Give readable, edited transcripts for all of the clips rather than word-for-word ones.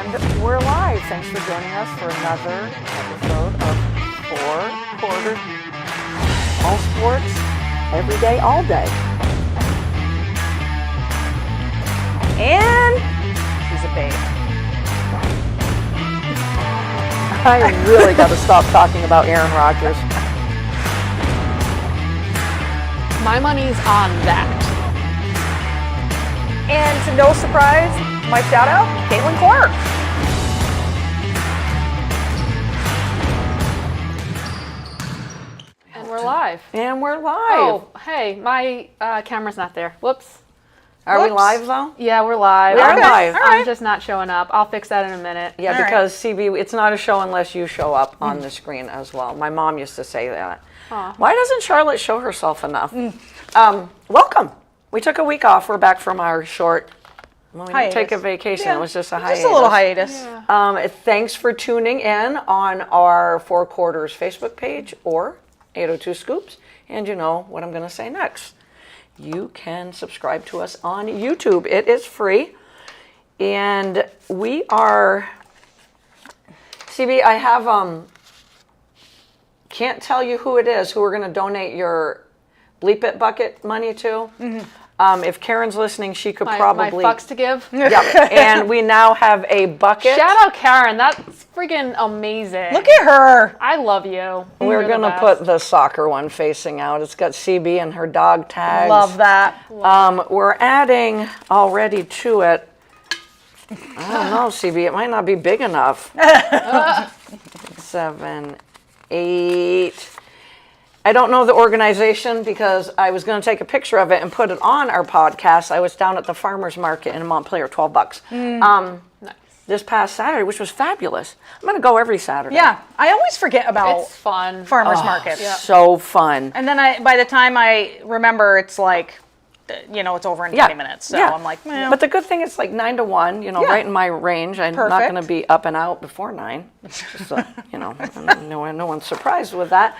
And we're live. Thanks for joining us for another episode of Four Quarters. All sports, every day, all day. And she's a babe. I really got to stop talking about Aaron Rodgers. My money's on that. And to no surprise, my shout out, Caitlin Clark. And we're live. And we're live. Oh, hey, my camera's not there. Whoops. Are we live though? Yeah, we're live. We are live. I'm just not showing up. I'll fix that in a minute. Yeah, because CB, it's not a show unless you show up on the screen as well. My mom used to say that. Aw. Why doesn't Charlotte show herself enough? Welcome. We took a week off. We're back from our short. Well, we didn't take a vacation. Yeah. It was just a hiatus. Just a little hiatus. Yeah. Thanks for tuning in on our Four Quarters Facebook page or 802 Scoops. And you know what I'm going to say next. You can subscribe to us on YouTube. It is free. And we are, CB, I have, can't tell you who it is who we're going to donate your Bleep It Bucket money to. If Karen's listening, she could probably. My fucks to give. Yeah, and we now have a bucket. Shout out Karen. That's freaking amazing. Look at her. I love you. We're going to put the soccer one facing out. It's got CB and her dog tags. Love that. We're adding already to it. I don't know, CB. It might not be big enough. 7, 8. I don't know the organization because I was going to take a picture of it and put it on our podcast. I was down at the farmer's market in Montpelier, $12. Nice. This past Saturday, which was fabulous. I'm going to go every Saturday. Yeah, I always forget about It's fun. farmers markets. Yeah. So fun. And then by the time I remember, it's like, it's over in 20 minutes. So I'm like, well. But the good thing is like 9 to 1, right in my range. I'm not Perfect. going to be up and out before 9. Just, no one's surprised with that.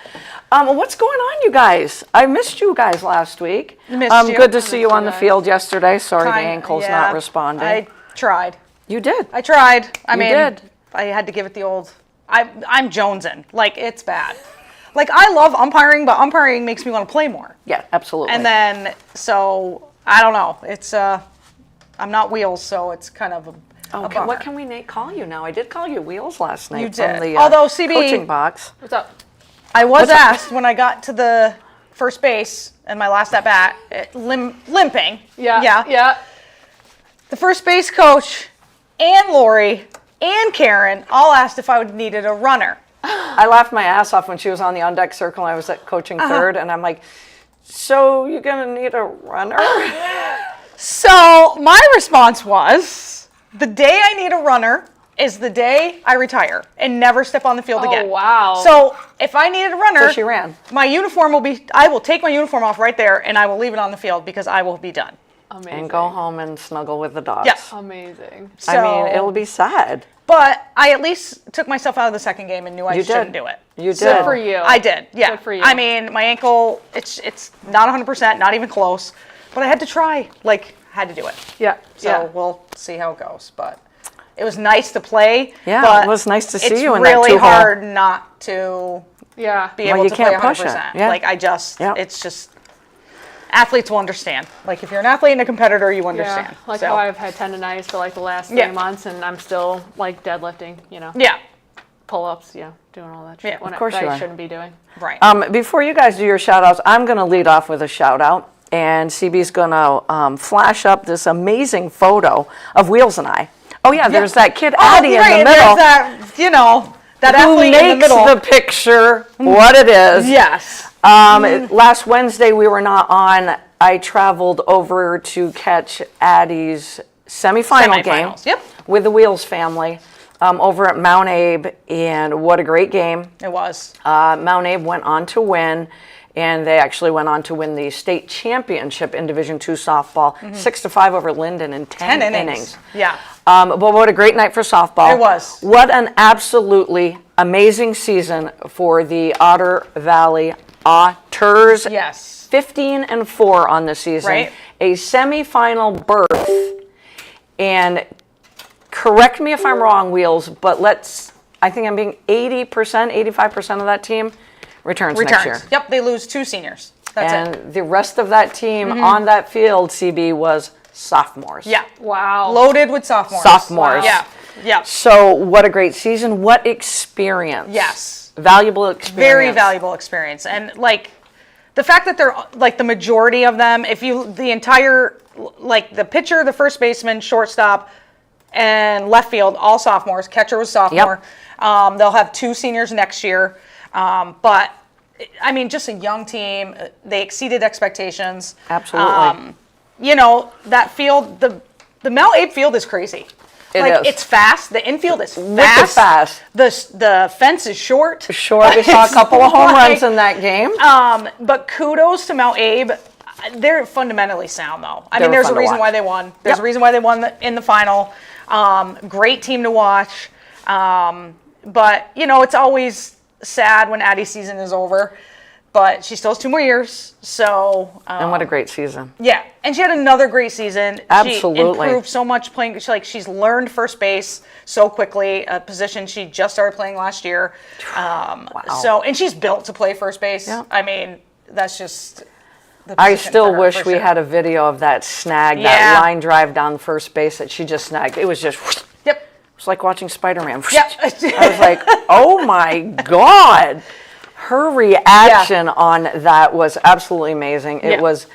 What's going on, you guys? I missed you guys last week. Missed you. Good to see you on the guys. field yesterday. Sorry, the Kinda, ankle's yeah. not responding. I tried. You did. I tried. I mean, did. I had to give it the old, I'm jonesing. Like, it's bad. Like, I love umpiring, but umpiring makes me want to play more. Yeah, absolutely. And then, so, I don't know. It's, I'm not Wheels, so it's kind of a okay, bummer. what can we call you now? I did call you Wheels last night You from did. the Although, CB coaching box. What's up? I was asked when I got to the first base and my last at bat, limping. Yeah. The first base coach and Lori and Karen all asked if I needed a runner. I laughed my ass off when she was on the on-deck circle and I was at coaching third, and I'm like, so you're going to need a runner? So my response was, the day I need a runner is the day I retire and never step on the field again. Oh, wow. So if I needed a runner, So she ran. my uniform I will take my uniform off right there and I will leave it on the field because I will be done. Amazing. And go home and snuggle with the dogs. Yeah. Amazing. So, I mean, it'll be sad. But I at least took myself out of the second game and knew I You shouldn't did. do it. You did. Good for you. I did, yeah. Good for you. I mean, my ankle, it's not 100%, not even close, but I had to try, had to do it. Yeah. So we'll see how it goes, but it was nice to play. Yeah, but it was nice to see you in It's that really two-hole. hard not to Yeah. be Well, able you to play can't push 100%. it, yeah. Yep. It's just, athletes will understand. Like, if you're an athlete and a competitor, you understand. Like So, how I've had tendonitis for the last 3 Yeah. months and I'm still deadlifting, yeah, pull-ups, doing all that shit. Yeah, of course that you I are. shouldn't be doing. right. Before you guys do your shout-outs, I'm going to lead off with a shout-out. And CB's going to flash up this amazing photo of Wheels and I. Oh, yeah, there's that kid, Addie, right, in and the middle. there's that, that who athlete in the makes middle. the picture what it is. Yes. Last Wednesday, we were not on. I traveled over to catch Addie's semifinal game Semifinals, yep. with the Wheels family over at Mount Abe, and what a great game. It was. Mount Abe went on to win, and they actually went on to win the state championship in Division II softball, 6-5 over Linden in 10 innings. Yeah. But what a great night for softball. It was. What an absolutely amazing season for the Otter Valley Otters. Yes. 15-4 on the season. Right. A semifinal berth. And correct me if I'm wrong, Wheels, but I think I'm being 80%, 85% of that team returns next year. Yep, they lose 2 seniors. That's it. And the rest of that team on that field, CB, was sophomores. Yeah. Wow. Loaded with sophomores. Sophomores. Yeah. Yeah. So what a great season. What experience. Yes. Valuable experience. Very valuable experience. And like the fact that they're like the majority of them, the entire, like the pitcher, the first baseman, shortstop, and left field, all sophomores. Catcher was sophomore. Yep. They'll have 2 seniors next year. But I mean, just a young team. They exceeded expectations. Absolutely. You know, that field, the Mel Abe field is crazy. It's fast. The infield is fast. The fence is short. Short. We saw a couple of home runs in that game. But kudos to Mel Abe. They're fundamentally sound, though. I mean, there's a reason why they won. There's a reason why they won in the final. Great team to watch. But, you know, it's always sad when Addie's season is over. But she still has 2 more years, so... and what a great season. Yeah, and she had another great season. Absolutely. She improved so much playing. She's learned first base so quickly, a position she just started playing last year. Wow. So, and she's built to play first base. Yeah. I mean, that's just... I still wish we had a video of that snag, that line drive down first base that she just snagged. It was just... Yep. It was like watching Spider-Man. Yep. I was like, oh my God. Her reaction on that was absolutely amazing. It was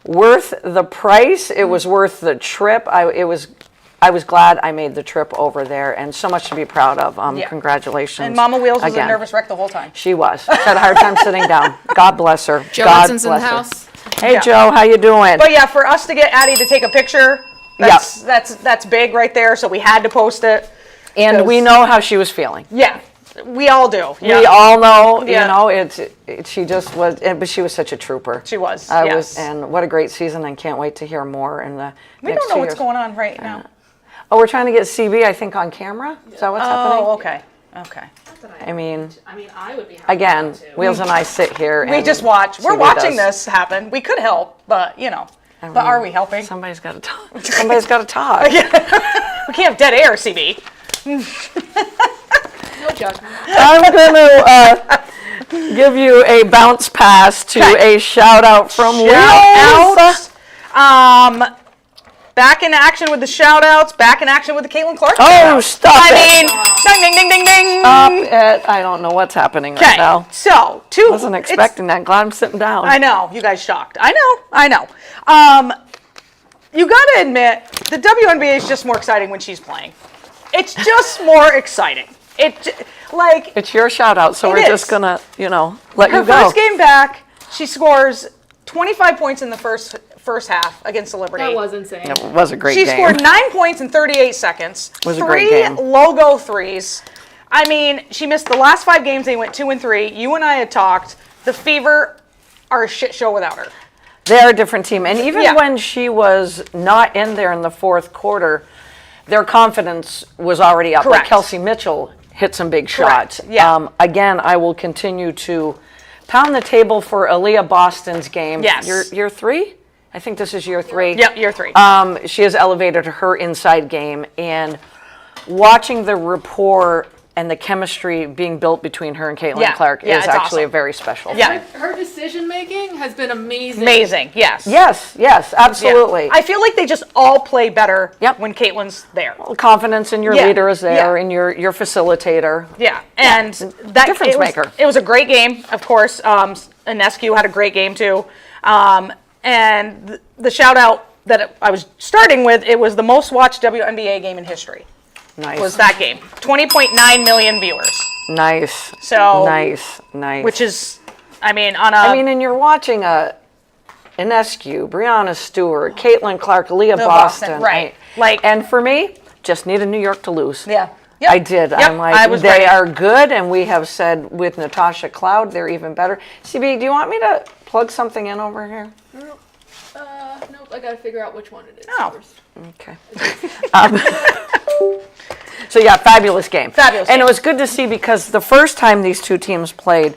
worth the price. It was worth the trip. I was glad I made the trip over there, and so much to be proud of. Congratulations. And Mama Wheels was again. a nervous wreck the whole time. She was. She had a hard time sitting down. God bless her. Joe God Hudson's in the bless her. house. Hey, Joe, how you doing? But yeah, for us to get Addie to take a picture, that's big right there. So we had to post it. And we know how she was feeling. Yeah, we all do. Yeah. We all know, Yeah. you know, she just was, but she was such a trooper. She was, and what a great season, and can't wait to hear more in the We next don't know 2 what's years. going on right now. Oh, we're trying to get CB, I think, on camera? Is that what's happening? Oh, okay. Okay. I mean, I would be happy again, Wheels and I sit here We and just watch. We're CB watching does. this happen. We could help, but you know. But are we helping? Somebody's got to talk. Somebody's got to talk. We can't have dead air, CB. No judgment. I'm going to give you a bounce pass to a shout out from Wheels. Back in action with the shout outs, back in action with the Caitlin Clark. Oh, stop I it. mean, ding, ding, ding, ding, ding. Stop it. I don't know what's happening right Okay, now. so Wasn't expecting that. Glad I'm sitting down. I know, you guys shocked. I know. You got to admit, the WNBA is just more exciting when she's playing. It's just more exciting. It's your shout out, so we're is. just gonna, let Her you go. first game back, she scores 25 points in the first half against the Liberty. That was insane. It was a great She game. scored 9 points in 38 seconds. Was a great game. 3 logo threes. I mean, she missed the last 5 games. They went 2-3. You and I had talked. The Fever are a shit show without her. They're a different team. And even when she was not in there in the fourth quarter, their confidence was already up. Correct. Like Kelsey Mitchell hit some big Correct. shots. Yeah. Again, I will continue to pound the table for Aaliyah Boston's game. Yes. Year 3? I think this is year 3. Yep, year 3. She has elevated her inside game, and watching the rapport and the chemistry being built between her and Caitlin Clark is it's actually awesome. a very special thing. Yeah. Her decision making has been amazing. Amazing, yes. Yes, absolutely. Yeah. I feel like they just all play better Yep. when Caitlin's there. Confidence in your leader is there, and your facilitator. Yeah, and that difference maker. It was a great game, of course. Inescu had a great game too. And the shout out that I was starting with, it was the most watched WNBA game in history. Nice. Was that game. 20.9 million viewers. Nice. So nice. Which is, and you're watching Inescu, Breonna Stewart, Caitlin Clark, Leah Boston. right. And for me, just needed New York to lose. Yeah. Yep. I did. Yep. I'm like, I was they ready. are good, and we have said with Natasha Cloud, they're even better. CB, do you want me to plug something in over here? Nope, I gotta figure out which one it is Oh. first. Okay. So yeah, fabulous game. Fabulous And game. it was good to see because the first time these two teams played,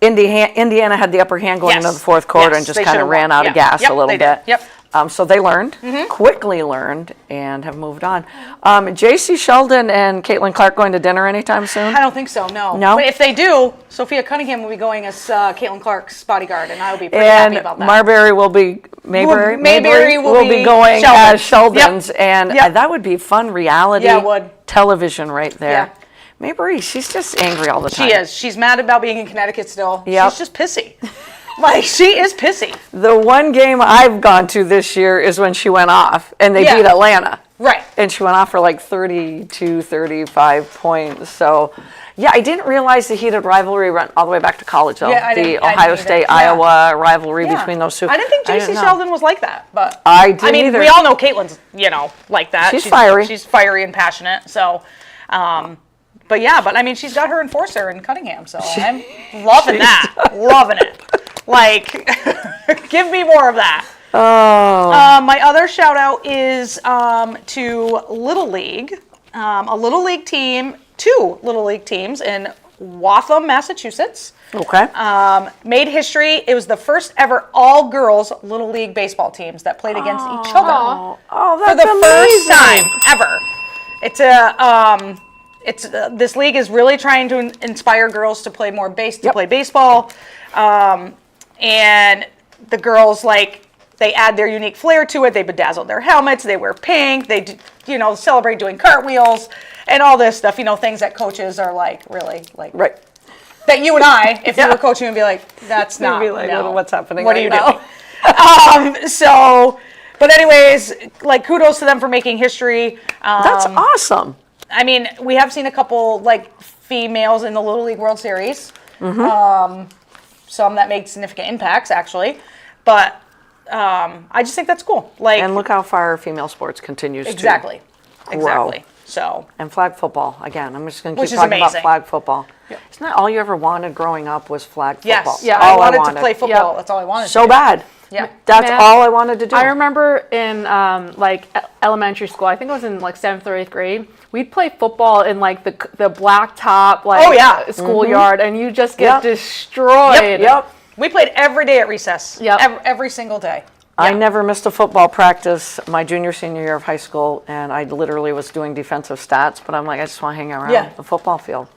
Indiana had the upper hand going into the fourth quarter and just they kind of should've ran won. out of gas Yep, a little they bit. did. Yep. So they learned, quickly learned, and have moved on. J.C. Sheldon and Caitlin Clark going to dinner anytime soon? I don't think so, no. No? But if they do, Sophia Cunningham will be going as Caitlin Clark's bodyguard, and I will be pretty happy about that. Marbury will be, Mayberry will be be going Sheldon. as Sheldon's, Yep. and Yep. that would be fun reality Yeah, it would. television right there. Yeah. Mayberry, she's just angry all the time. She is. She's mad about being in Connecticut still. Yep. She's just pissy. Like, she is pissy. The one game I've gone to this year is when she went off, and they Yeah. beat Atlanta. Right. And she went off for like 32, 35 points. So, yeah, I didn't realize the heated rivalry went all the way back to college, though. Yeah, I the didn't Ohio either. State-Iowa rivalry Yeah. between those two. I didn't think J.C. know. Sheldon was like that, but I didn't mean, either. we all know Caitlin's, like that. She's fiery. She's fiery and passionate. So, but yeah, I mean, she's got her enforcer in Cunningham, so I'm loving that. Loving it. Like, give me more of that. Oh. My other shout out is to Little League, a Little League team, 2 Little League teams in Waltham, Massachusetts. Okay. Made history. It was the first ever all-girls Little League baseball teams that played against each other Oh, for that's the amazing. first time ever. It's this league is really trying to inspire girls to play more play baseball, and the girls they add their unique flair to it. They bedazzle their helmets. They wear pink. They celebrate doing cartwheels and all this stuff. Things that coaches are really Right. that you and I, if we were coaching, would be like, that's not. Be like, no. what's happening What right are you now? doing? But anyways, kudos to them for making history. That's awesome. I mean, we have seen a couple females in the Little League World Series. Some that made significant impacts, actually. But I just think that's cool. And look how far female sports continues exactly, to grow. exactly. So And flag football, again, I'm just going to Which keep is talking about amazing. flag football. Isn't that all you ever wanted growing up was flag football? yes, Yeah, I all wanted to play football. Yep. That's all I wanted. So to do. bad. Yeah. That's Man, all I wanted to do. I remember in elementary school, I think it was in 7th or 8th grade, we'd play football in the black top Oh, yeah. schoolyard, and you just get Yep. destroyed. Yep. We played every day at recess. Yep. Every single day. I never missed a football practice my junior, senior year of high school, and I literally was doing defensive stats, but I'm like, I just want to hang around Yeah. the football field.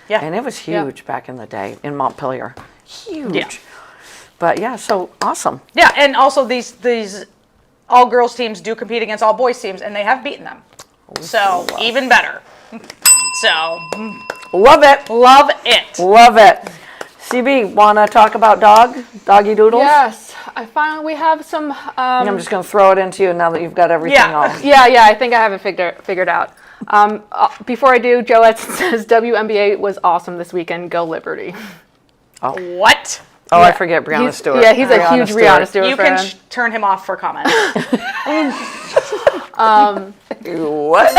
Yeah. And it was huge back in the day in Montpelier. Huge. Yeah. But yeah, so awesome. Yeah, and also these all girls teams do compete against all boys teams, and they have beaten them. So even better. So Love it. love it. Love it. CB, want to talk about doggy doodles? Yes, I finally we have some. I'm just going to throw it into you now that you've got everything Yeah. all. Yeah, I think I have it figured out. Before I do, Joette says WNBA was awesome this weekend. Go Liberty. What? Oh, I forget Brianna Stewart. Yeah, he's a huge Brianna Stewart You fan. can turn him off for comment. What?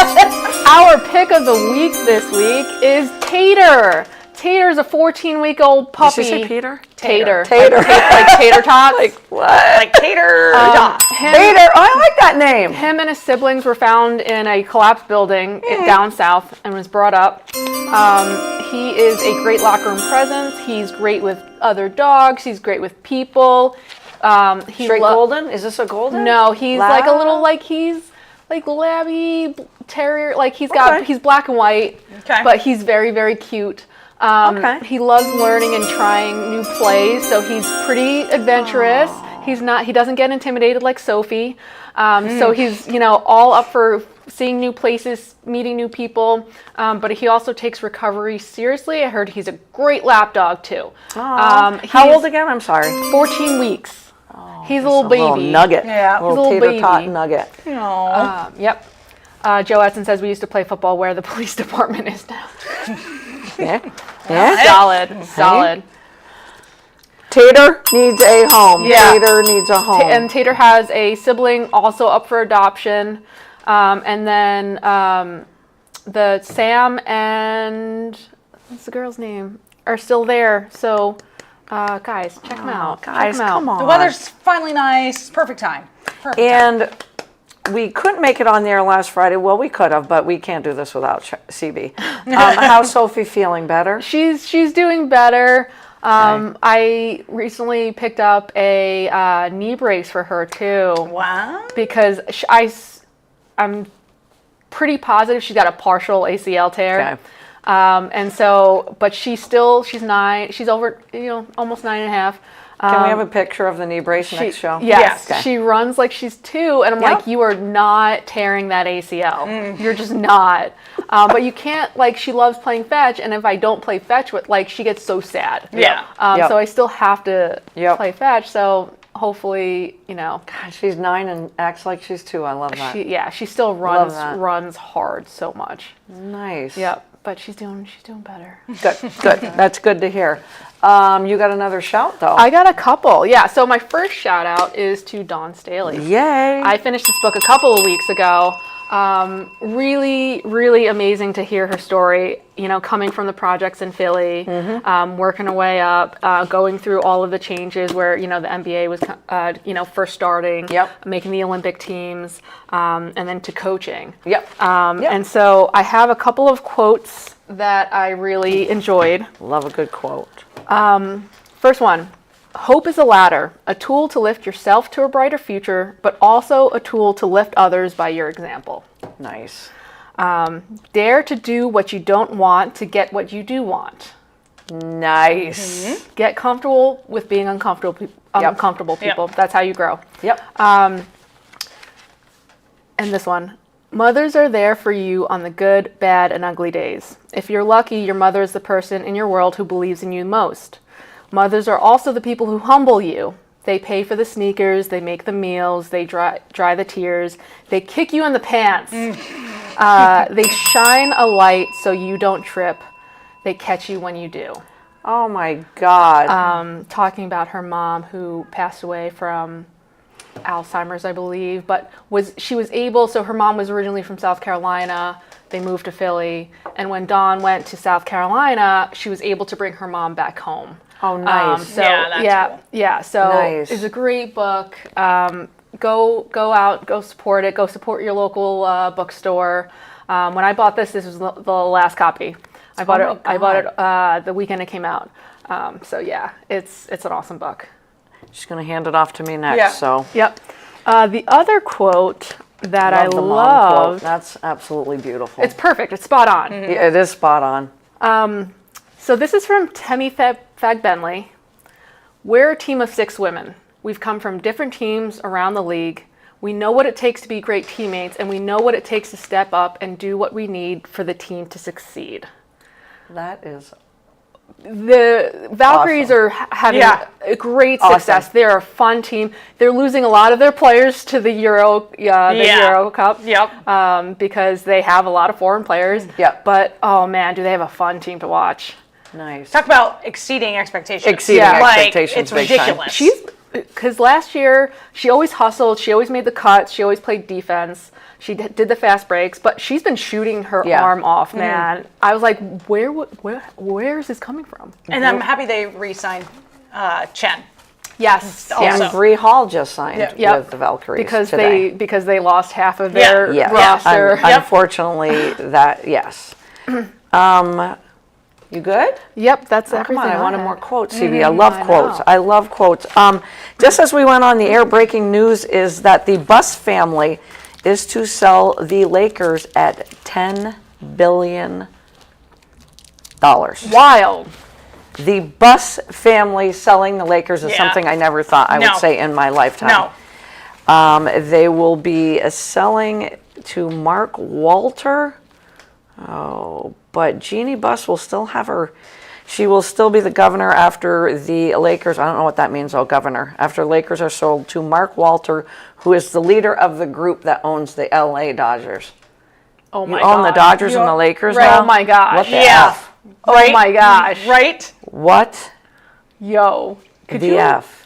Our pick of the week this week is Tater. Tater's a 14-week-old puppy. Did she say Peter? Tater. Tater. Like tater tots. What? Like tater. Him, Peter. Oh, I like that name. him and his siblings were found in a collapsed building down south and was brought up. He is a great locker room presence. He's great with other dogs. He's great with people. He Straight golden? Is this a golden? No, he's Lab? like a little he's like labby terrier. Like he's black and white, Okay. but he's very, very cute. Okay. He loves learning and trying new plays, so he's pretty adventurous. He doesn't get intimidated like Sophie. So he's, all up for seeing new places, meeting new people. But he also takes recovery seriously. I heard he's a great lap dog too. How He's old again? I'm sorry. 14 weeks. He's a little A baby. little nugget. Yeah. A little He's a little tater tot baby. nugget. Yep. Joe Edson says we used to play football where the police department is now. Yeah. Yeah. Solid. Tater needs a home. Yeah. Tater needs a home. And Tater has a sibling also up for adoption. And then the Sam and what's the girl's name are still there. So guys, check them out. Guys, check 'em out. come on. The weather's finally nice. Perfect time. Perfect time. And we couldn't make it on the air last Friday. Well, we could have, but we can't do this without CB. How's Sophie feeling? Better? She's doing better. I recently picked up a knee brace for her too. Wow. Because I'm pretty positive she's got a partial ACL tear. Okay. And so, but she's 9, she's over, almost 9.5. Can we have a picture of the knee brace next show? Yes. Okay. She runs like she's 2, and I'm Yep. like, you are not tearing that ACL. You're just not. But you can't, she loves playing fetch, and if I don't play fetch with, she gets so sad. Yeah. Yep. So I still have to Yep. play fetch, so hopefully, God, she's 9 and acts like she's 2. I love that. she still Love that. runs hard so much. Nice. Yep. But she's doing better. Good. Good. That's good to hear. You got another shout though. I got a couple. Yeah. So my first shout out is to Dawn Staley. Yay. I finished this book a couple of weeks ago. Really, really amazing to hear her story, coming from the projects in Philly, working her way up, going through all of the changes where, the NBA was, first starting, Yep. making the Olympic teams, and then to coaching. Yep. And so I have a couple of quotes that I really enjoyed. Love a good quote. First one. Hope is a ladder, a tool to lift yourself to a brighter future, but also a tool to lift others by your example. Nice. Dare to do what you don't want to get what you do want. Nice. Get comfortable with being uncomfortable people. Yep. That's how you grow. Yep. And this one. Mothers are there for you on the good, bad, and ugly days. If you're lucky, your mother is the person in your world who believes in you most. Mothers are also the people who humble you. They pay for the sneakers, they make the meals, they dry the tears, they kick you in the pants. They shine a light so you don't trip. They catch you when you do. Oh my God. Talking about her mom who passed away from Alzheimer's, I believe, but so her mom was originally from South Carolina. They moved to Philly. And when Dawn went to South Carolina, she was able to bring her mom back home. Oh, nice. So that's cool. So Nice. it's a great book. Go out, go support it. Go support your local bookstore. When I bought this was the last copy. I bought it the weekend it came out. So yeah, it's an awesome book. She's going to hand it off to me next. Yeah. So Yep. The other quote that I love the mom quote. love. That's absolutely beautiful. It's perfect. It's spot on. Yeah, it is spot on. So this is from Temi Fag-Benley. We're a team of 6 women. We've come from different teams around the league. We know what it takes to be great teammates, and we know what it takes to step up and do what we need for the team to succeed. That is The Valkyries Awesome. are having Yeah. a great Awesome. success. They're a fun team. They're losing a lot of their players to the Euro Cup. Yep. Because they have a lot of foreign players. Yep. But oh man, do they have a fun team to watch? nice. Talk about exceeding expectations. Exceeding Yeah. expectations. It's big time. ridiculous. Because last year she always hustled, she always made the cuts, she always played defense. She did the fast breaks, but she's been shooting her Yeah. arm off, man. I was like, where is this coming from? And I'm happy they re-signed Chen. Yes, Also. yes. And Bree Hall just signed Yep. with the Valkyries because today. they lost half of their Yeah. roster. Unfortunately, yes. You good? Yep, that's Come everything. on, I wanted had. more quotes, CB. I love I quotes. know. I love quotes. Just as we went on the air, breaking news is that the Buss family is to sell the Lakers at $10 billion. Wild. The Buss family selling the Lakers is Yeah. something I never thought I No. would say in my lifetime. No. They will be selling to Mark Walter. Oh, but Jeannie Buss will still have her. She will still be the governor after the Lakers. I don't know what that means, oh, governor. After Lakers are sold to Mark Walter, who is the leader of the group that owns the LA Dodgers. Oh You my own the god. Dodgers and the Lakers Right. now? Oh my gosh. What the Yeah. F? Oh Right? my gosh. Right? What Yo. Could the you F?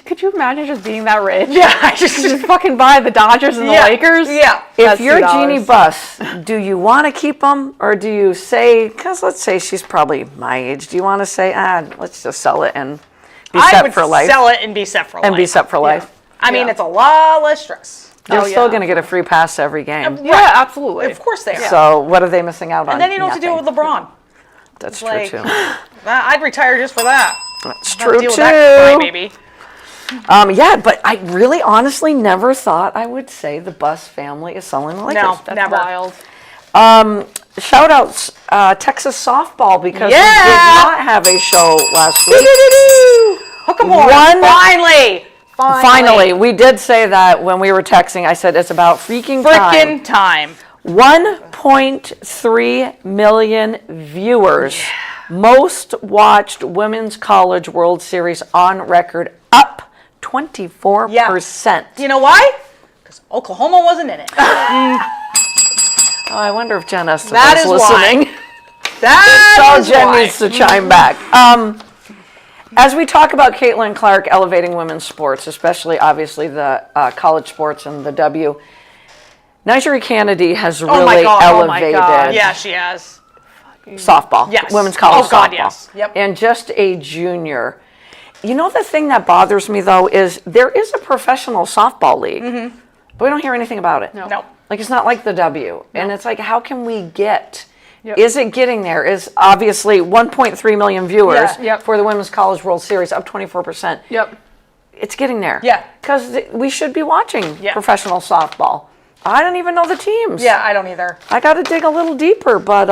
could you imagine just being that rich? Yeah. I just Just fucking buy the Dodgers and the Yeah. Lakers? Yeah. If That's you're $2. Jeannie Buss, do you want to keep them or do you say, because let's say she's probably my age, do you want to say, let's just sell it and be I set would for life? sell it and be set for life. And be set for life. I mean, Yeah. it's a lot less stress. You're Oh, still yeah. going to get a free pass to every game. Yeah, absolutely. Of course they are. So what are they missing out on? And then you don't have to deal with Nothing. LeBron. That's true Like, too. I'd retire just for that. That's Not true deal with that too. baby. Yeah, but I really honestly never thought I would say the Bus family is selling the Lakers. No, That's never. wild. Shout outs, Texas softball, because we Yeah! did not have a show last week. Hook 'em horn. Finally, we did say that when we were texting. I said it's about freaking Frickin' time. 1.3 million viewers. Most watched Women's College World Series on record, up 24%. You know why? Because Oklahoma wasn't in it. Oh, I wonder if Jen Estes That is is listening. That So is Jen why. needs to chime back. As we talk about Caitlin Clark elevating women's sports, especially obviously the college sports and the W, Nigeri Kennedy has really my God. Oh my elevated God. Yeah, she has. softball, Yes. women's college Oh, God, softball, yes. Yep. and just a junior. You know, the thing that bothers me though is there is a professional softball league, but we don't hear anything about it. No. Like, it's not like the W. And it's like, how can we get, Yep. is it getting there? Is obviously 1.3 million viewers Yeah. Yep. for the Women's College World Series, up 24%. Yep. It's getting there. Yeah. Because we should be watching Yeah. professional softball. I don't even know the teams. Yeah, I don't either. I got to dig a little deeper, but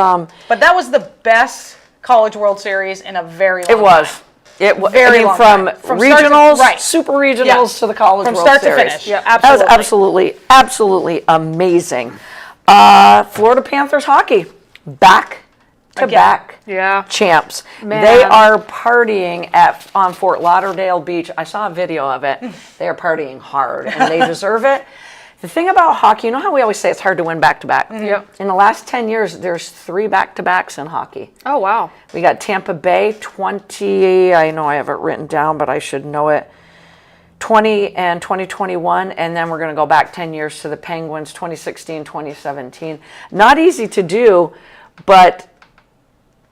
But that was the best College World Series in a very long it was. time. It was Very from long time. From start to- regionals, right. super regionals Yeah. to the College From World start to Series. finish. Yep. That was Absolutely. absolutely amazing. Florida Panthers hockey, back to Again. back Yeah. champs. Man. They are partying on Fort Lauderdale Beach. I saw a video of it. They are partying hard, and they deserve it. The thing about hockey, you know how we always say it's hard to win back to back? Yep. In the last 10 years, there's 3 back to backs in hockey. Oh, wow. We got Tampa Bay, 20, I know I have it written down, but I should know it, 20 and 2021, and then we're going to go back 10 years to the Penguins, 2016, 2017. Not easy to do, but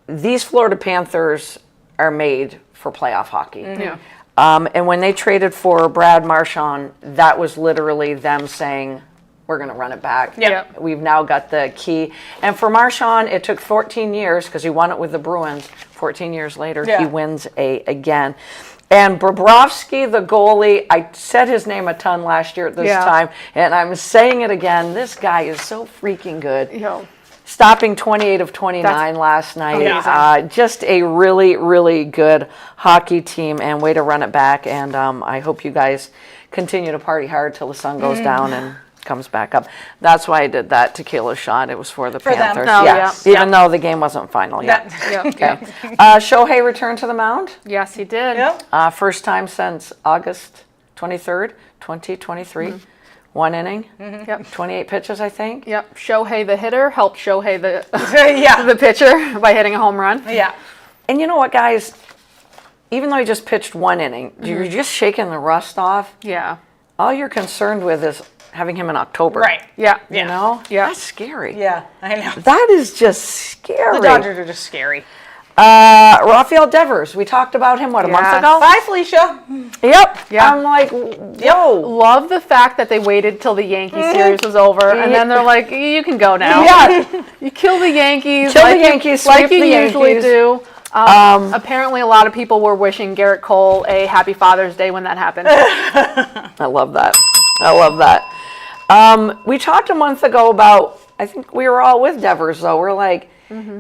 these Florida Panthers are made for playoff hockey. Yeah. And when they traded for Brad Marchand, that was literally them saying, we're going to run it back. Yep. We've now got the key. And for Marchand, it took 14 years because he won it with the Bruins. 14 years later, Yeah. he wins again. And Bobrovsky, the goalie, I said his name a ton last year at this Yeah. time, and I'm saying it again. This guy is so freaking good. Yo. Stopping 28 of 29 last night. amazing. Just a really, really good hockey team, and way to run it back. And I hope you guys continue to party hard till the sun goes down and comes back up. That's why I did that tequila shot. It was for the them. Panthers. Oh, Yes. yeah. Even though the game wasn't final yet. Yep. Okay. Shohei returned to the mound. Yes, he did. Yep. First time since August 23rd, 2023. One inning, Yep. 28 pitches, I think. Yep. Shohei the hitter helped Shohei the Yeah. the pitcher by hitting a home run. Yeah. And you know what, guys? Even though he just pitched one inning, you're just shaking the rust off. Yeah. All you're concerned with is having him in October. Right. Yeah. You know? Yeah. That's scary. Yeah, I know. That is just scary. The Dodgers are just scary. Rafael Devers, we talked about him, what, a month Yes. ago? Bye, Felicia. Yep. Yeah. I'm like, whoa. Love the fact that they waited till the Yankee series was over, and then they're like, "You can go now." Yeah. You kill the Yankees. Kill the like Yankees, you, like sweep you the usually Yankees. do. Apparently, a lot of people were wishing Garrett Cole a happy Father's Day when that happened. I love that. I love that. We talked a month ago about, I think we were all with Devers, though. We're like,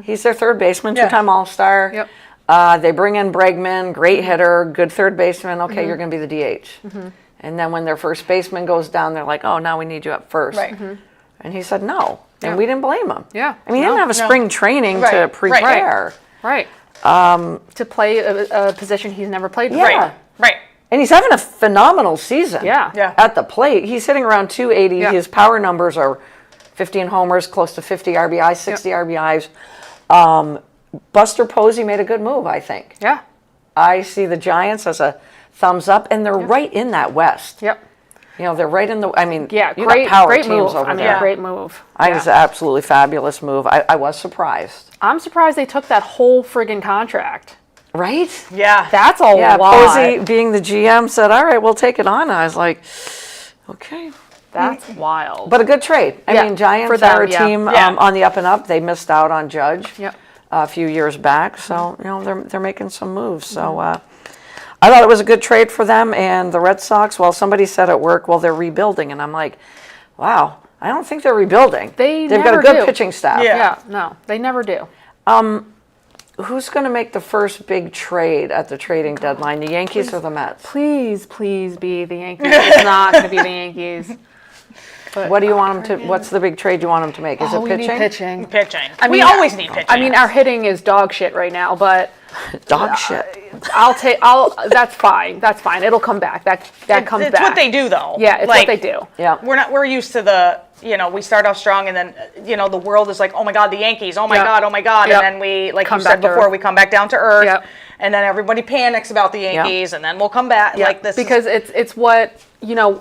he's their third baseman, Yeah. two-time All-Star. Yep. They bring in Bregman, great hitter, good third baseman. Okay, you're going to be the DH. And then when their first baseman goes down, they're like, oh, now we need you up first. Right. And he said no. And Yeah. we didn't blame him. Yeah. I mean, he didn't have a No. spring training Right, to right, prepare. Right. To play a position he's never played before. Yeah. Right. Right. And he's having a phenomenal season. Yeah. Yeah. At the plate. He's hitting around 280. Yeah. His power numbers are 15 homers, close to 50 RBIs, 60 RBIs. Buster Posey made a good move, I think. Yeah. I see the Giants as a thumbs up, and they're right in that West. Yep. You know, they're right in the, I mean, Yeah. you Great. got power Great teams move. over I mean, there. great move. I think Yeah. it's an absolutely fabulous move. I was surprised. I'm surprised they took that whole friggin' contract. Right? Yeah. That's a Yeah, lot. Posey, being the GM, said, all right, we'll take it on. I was like, okay. That's wild. But a good trade. I Yeah, mean, Giants for them, are a yeah. team Yeah. on the up and up. They missed out on Judge. Yep. a few years back. So, they're making some moves. So I thought it was a good trade for them. And the Red Sox, well, somebody said at work, well, they're rebuilding. And I'm like, wow, I don't think they're rebuilding. They've got a never good do. pitching staff. Yeah, no, they never do. Who's going to make the first big trade at the trading deadline, the Yankees or the Mets? Please be the Yankees. It's not going to be the Yankees. But What do you want them to? What's the big trade you want them to make? Is it we pitching? need pitching. Pitching. I We mean, always need pitching. I mean, our hitting is dog shit right now, but Dog shit. that's fine. That's fine. It'll come back. That comes it's back. what they do, though. Yeah, it's Like, what they do. Yeah. We're used to the, we start off strong and then, the world is like, oh my God, the Yankees, oh my Yep. God, oh my God. Yep. And then we, like Come you said back to before, earth. we come back down to earth. Yep. And then everybody panics about the Yankees and then we'll come back. Yeah, Like this. because it's what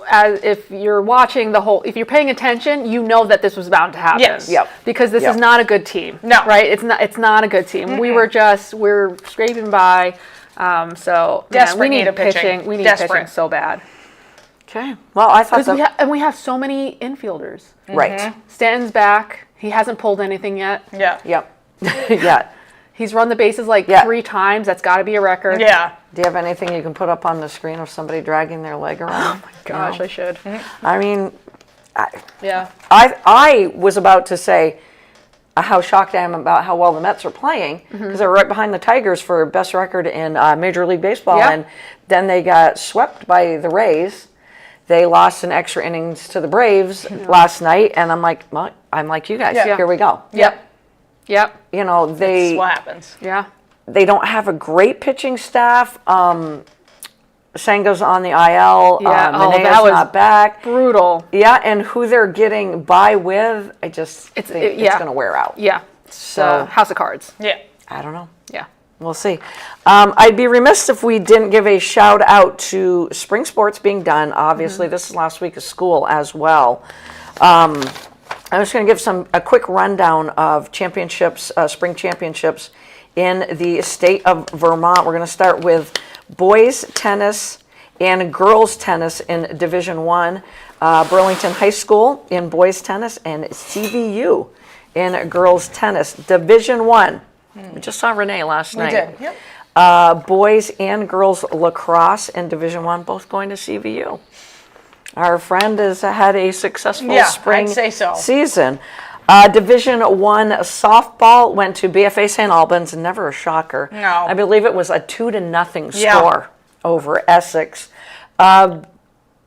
as if you're watching if you're paying attention, you know that this was bound to happen. Yes. Yep. Because this Yep. is not a good team. No. Right? It's not a good team. We're scraping by. So Desperate we need need of pitching. pitching. We need Desperate. pitching so bad. Okay. Well, I thought Because we have so many infielders. right. Stanton's back. He hasn't pulled anything yet. Yeah. Yep. Yeah. He's run the bases like Yeah. 3 times. That's got to be a record. Yeah. Do you have anything you can put up on the screen of somebody dragging their leg around? Gosh, I should. I mean, Yeah. I was about to say how shocked I am about how well the Mets are playing because they're right behind the Tigers for best record in Major League Baseball, Yeah. and then they got swept by the Rays. They lost in extra innings to the Braves last night, and I'm like, well, I'm like you guys. Yeah. Here we go. Yep. Yep. That's They what happens. Yeah. they don't have a great pitching staff. Sango's on the IL. Yeah. Manea's That was not back. brutal. Yeah, and who they're getting by with, I just think it's yeah. going to wear out. Yeah. So House of Cards. Yeah. I don't know. Yeah. We'll see. I'd be remiss if we didn't give a shout out to spring sports being done. Obviously, this is last week of school as well. I'm just going to give a quick rundown of championships, spring championships in the state of Vermont. We're going to start with boys tennis and girls tennis in Division I. Burlington High School in boys tennis and CVU in girls tennis. Division I. We just saw Renee last night. We did. Yep. Boys and girls lacrosse in Division I, both going to CVU. Our friend has had a successful spring I'd say so. season. Division I softball went to BFA St. Albans, never a shocker. No. I believe it was a 2-0 Yeah. score over Essex.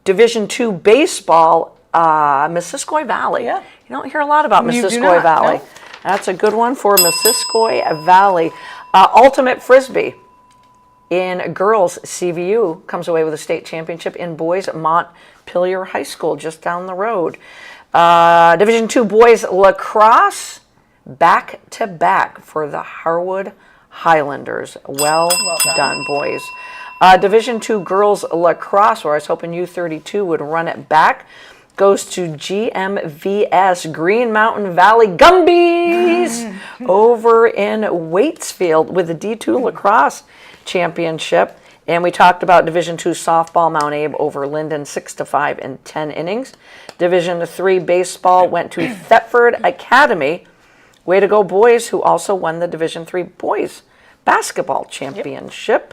Division II baseball, Missisquoi Valley. Yeah. You don't hear a lot about You do Missisquoi not, Valley. no. That's a good one for Missisquoi Valley. Ultimate Frisbee in girls, CVU comes away with a state championship. In boys, Montpelier High School just down the road. Division II boys lacrosse, back-to-back for the Harwood Highlanders. Well done, boys. Division II girls lacrosse, where I was hoping U32 would run it back, goes to GMVS, Green Mountain Valley Gumbies, over in Waitsfield with the D2 lacrosse championship. And we talked about Division II softball, Mount Abe over Linden, 6-5 in 10 innings. Division III baseball went to Thetford Academy. Way to go, boys, who also won the Division III boys basketball championship.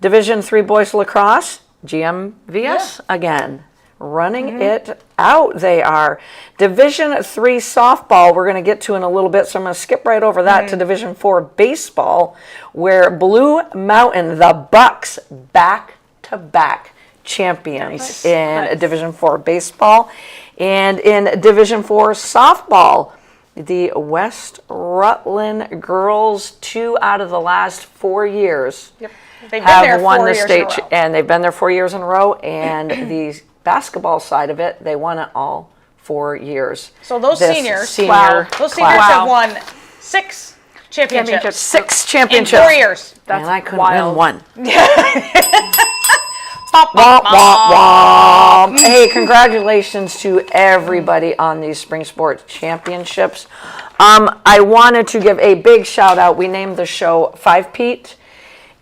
Division III boys lacrosse, GMVS again, running it out. They are. Division III softball, we're going to get to in a little bit, so I'm going to skip right over that to Division IV baseball, where Blue Mountain, the Bucks, back-to-back champions in Division IV baseball. And in Division IV softball, the West Rutland girls, 2 out of the last 4 years They've been have there won 4 the years state, in a row. and they've been there 4 years in a row. And the basketball side of it, they won it all 4 years. So those This seniors, senior those seniors class. have won 6 championships 6 in championships 4 years. and I couldn't wild. win one. Bop, bop, Womp, womp, bop. womp. Hey, congratulations to everybody on these spring sports championships. I wanted to give a big shout out. We named the show 5 Peat,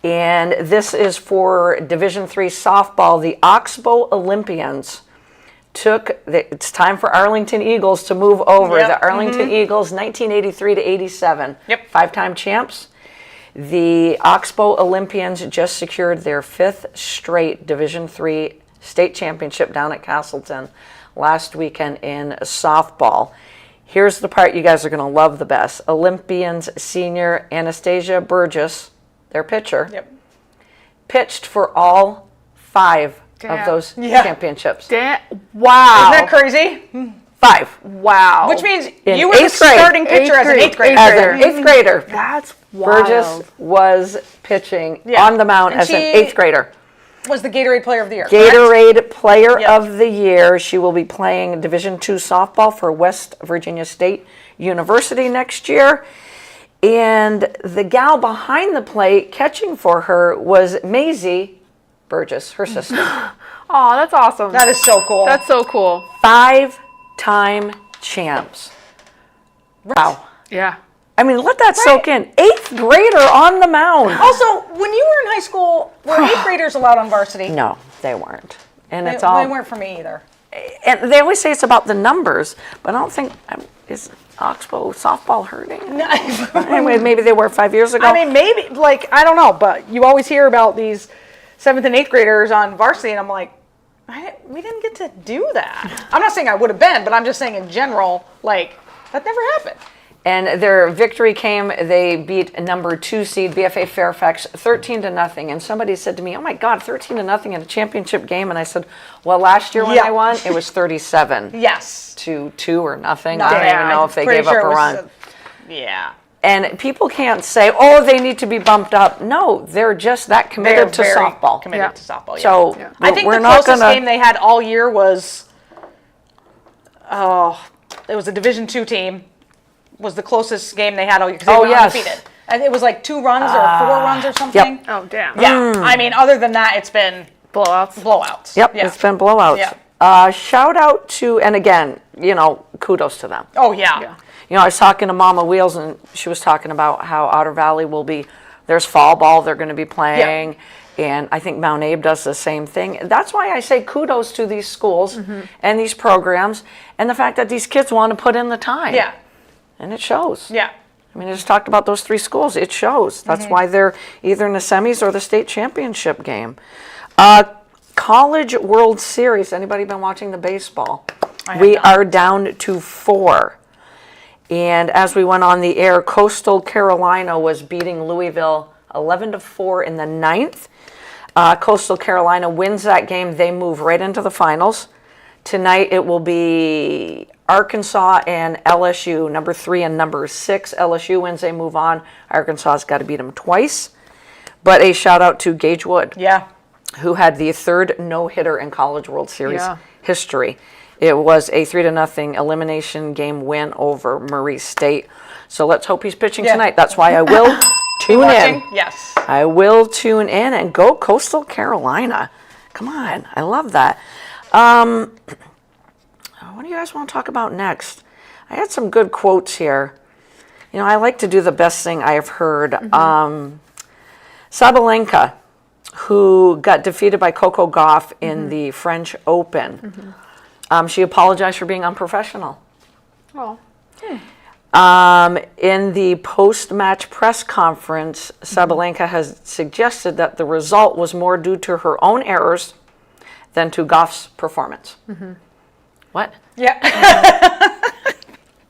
and this is for Division III softball, the Oxbow Olympians it's time for Arlington Eagles to move over. Yep. The Arlington Eagles, 1983 to 87. Yep. 5-time champs. The Oxbow Olympians just secured their 5th straight Division III state championship down at Castleton last weekend in softball. Here's the part you guys are going to love the best. Olympians senior Anastasia Burgess, their pitcher, Yep. pitched for all 5 of those Yeah. championships. Wow. Isn't that crazy? 5. Wow. Which means In you were the 8th grade. starting pitcher as an 8th grader. As an 8th grader, That's wild. Burgess was pitching Yeah. on the mound And as an she 8th grader. Was the Gatorade Player of the Year. correct? Gatorade Player Yep. of the Year. She will be playing Division II softball for West Virginia State University next year. And the gal behind the plate catching for her was Maisie Burgess, her sister. Oh, that's awesome. That is so cool. That's so cool. 5-time champs. Wow. Yeah. I mean, let that soak in. 8th grader on the mound. Also, when you were in high school, were 8th graders allowed on varsity? No, they weren't. And They, it's all. they weren't for me either. And they always say it's about the numbers, but I don't think is Oxbow softball hurting. Anyway, maybe they were 5 years ago. I mean, maybe, like, I don't know, but you always hear about these 7th and 8th graders on varsity, and I'm like, we didn't get to do that. I'm not saying I would have been, but I'm just saying in general, like, that never happened. And their victory came, they beat number 2 seed BFA Fairfax 13-0. And somebody said to me, oh my God, 13-0 in a championship game. And I said, well, last year when Yeah. I won, it was 37 Yes. to 2 or nothing. No, I don't yeah, even know I'm if they pretty gave up sure a it was run. Yeah. And people can't say, oh, they need to be bumped up. No, they're just that committed to very softball. Committed Yeah. to softball, yeah. So I think we're the not closest gonna, game they had all year was, it was a Division II team. Was the closest game they had all year because they Oh, were yes. undefeated. And it was like 2 runs or 4 runs or something. Oh, damn. Yeah. I mean, other than that, it's been Blowouts. blowouts. Yep, Yeah. it's been blowouts. Yeah. Shout out to, and again, kudos to them. Oh, yeah. I was talking to Mama Wheels, and she was talking about how Otter Valley will be, there's fall ball they're going to be playing, and I think Mount Abe does the same thing. That's why I say kudos to these schools and these programs, and the fact that these kids want to put in the time. Yeah. And it shows. Yeah. I mean, I just talked about those 3 schools. It shows. That's why they're either in the semis or the state championship game. College World Series. Anybody been watching the baseball? We are down to 4. And as we went on the air, Coastal Carolina was beating Louisville 11-4 in the 9th. Coastal Carolina wins that game. They move right into the finals. Tonight it will be Arkansas and LSU, number 3 and number 6. LSU wins, they move on. Arkansas's got to beat them twice. But a shout out to Gage Wood, Yeah. who had the 3rd no-hitter in College World Series Yeah. history. It was a 3-0 elimination game win over Murray State. So let's hope he's pitching tonight. That's why I will tune Watching? in. Yes. I will tune in and go Coastal Carolina. Come on, I love that. What do you guys want to talk about next? I had some good quotes here. I like to do the best thing I have heard. Sabalenka, who got defeated by Coco Gauff in the French Open, she apologized for being unprofessional. Oh. In the post-match press conference, Sabalenka has suggested that the result was more due to her own errors than to Gauff's performance. What? Yeah.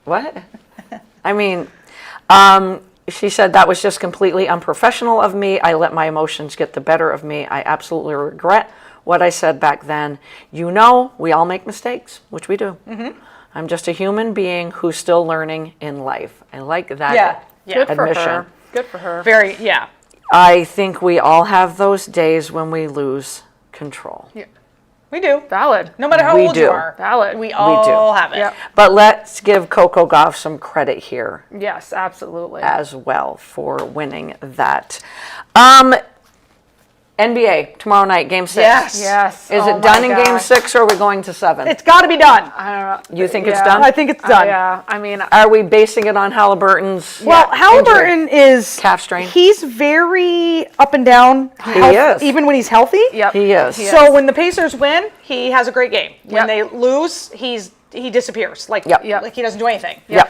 What? I mean, she said that was just completely unprofessional of me. I let my emotions get the better of me. I absolutely regret what I said back then. We all make mistakes, which we do. I'm just a human being who's still learning in life. I like that Good for admission. her. Good for her. Very, yeah. I think we all have those days when we lose control. Yeah. We do. Valid. No matter how We old do. you are. Valid. We all have it. Yep. But let's give Coco Gauff some credit here Yes, absolutely. as well for winning that. NBA tomorrow night, Game 6. Yes. Yes. Is Oh it done my in Game gosh. 6 or are we going to 7? It's got to be done. I don't know. You think it's Yeah. done? I think it's done. Yeah. I mean, Are we basing it on Halliburton's? Well, Halliburton is Calf strain? He's very up and down. is. Even when he's healthy. yep. He is. So when the Pacers win, he has a great game. When Yep. they lose, he disappears. Like Yep. Yep. like he doesn't do anything. Yep.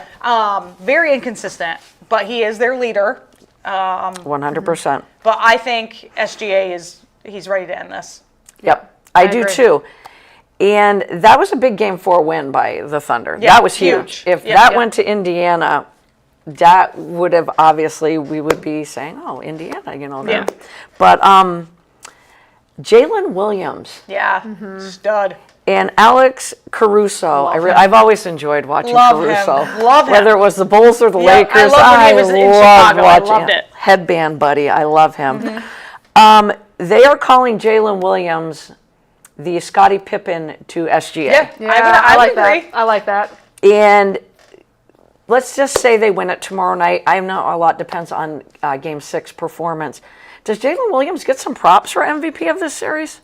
Very inconsistent, but he is their leader. 100%. But I think SGA he's ready to end this. Yep. I do agree. too. And that was a big Game 4 win by the Thunder. Yeah, That was huge. huge. If Yeah, that yeah. went to Indiana, that would have obviously, we would be saying, oh, Indiana, Yeah. But Jalen Williams Yeah, stud. and Alex Caruso, Love him. I've always enjoyed watching Love him. Caruso. Love him. Whether it was the Bulls or the Yeah, I Lakers, loved when he was in Chicago. I watching loved it. Headband buddy, I love him. They are calling Jalen Williams the Scottie Pippen to SGA. Yeah, Yeah, I like would agree. that. I like that. And let's just say they win it tomorrow night. I know a lot depends on Game 6 performance. Does Jalen Williams get some props for MVP of this series?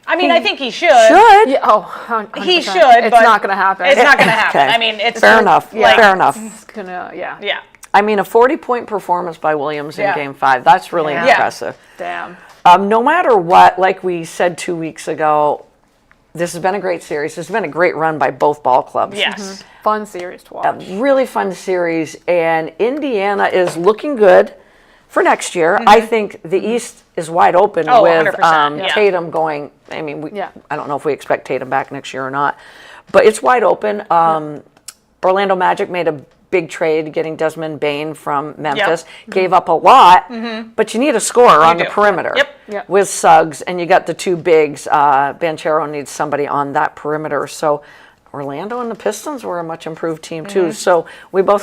I mean, I think he should. Should. Yeah. Oh, 100%. He should. It's but not going to happen. It's not going to happen. Okay. I mean, it's Fair enough. Like, Fair enough. It's gonna. Yeah. Yeah. I mean, a 40-point performance by Williams in Yeah. Game 5. That's really Yeah. impressive. Damn. No matter what, like we said 2 weeks ago, this has been a great series. This has been a great run by both ball clubs. Yes. Fun series to watch. Really fun series, and Indiana is looking good for next year. I think the East is wide open Oh, with 100%, yeah. Tatum going. I mean, Yeah. I don't know if we expect Tatum back next year or not, but it's wide open. Orlando Magic made a big trade getting Desmond Bane from Memphis. Gave up a lot, but you need a scorer on the do. perimeter. Yep. Yep. With Suggs, and you got the two bigs. Banchero needs somebody on that perimeter. So Orlando and the Pistons were a much improved team too. So we all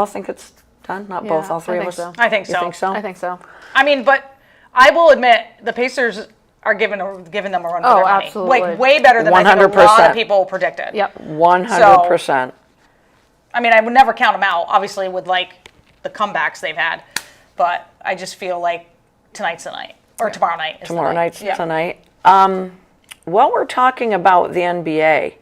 think it's done. Not both, Yeah, all three I of think us. so. I think You so. think so? I think so. I mean, but I will admit the Pacers are giving them a run for Oh, their money. absolutely. Like way better than I think a lot 100%. of people predicted. Yep. 100%. I mean, I would never count them out, obviously, with like the comebacks they've had. But I just feel like tonight's the night. Or tomorrow night is Tomorrow the night. night's Yeah. tonight. While we're talking about the NBA,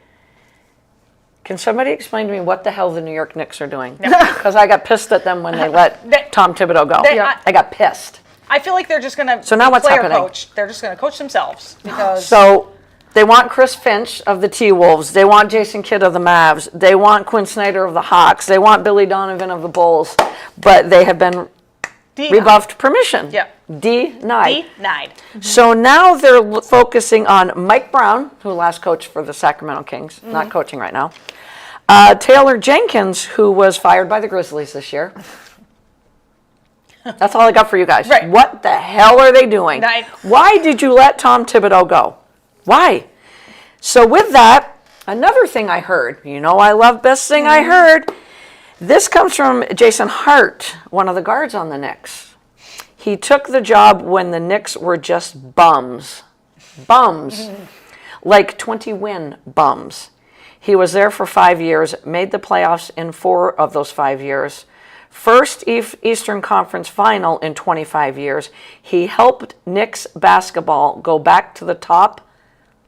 can somebody explain to me what the hell the New York Knicks are doing? Because I got pissed at them when they let Tom Thibodeau go. I got pissed. I feel like they're just going to So now what's player happening? coach. They're just going to coach themselves because So they want Chris Finch of the T-Wolves. They want Jason Kidd of the Mavs. They want Quinn Snyder of the Hawks. They want Billy Donovan of the Bulls. But they have been rebuffed permission. Yeah. Denied. denied. So now they're focusing on Mike Brown, who last coached for the Sacramento Kings, not coaching right now. Taylor Jenkins, who was fired by the Grizzlies this year. That's all I got for you guys. Right. What the hell are they doing? Right. Why did you let Tom Thibodeau go? Why? So with that, another thing I heard, I love best thing I heard. This comes from Jason Hart, one of the guards on the Knicks. He took the job when the Knicks were just bums. Bums. Like 20-win bums. He was there for 5 years, made the playoffs in 4 of those 5 years. First Eastern Conference final in 25 years. He helped Knicks basketball go back to the top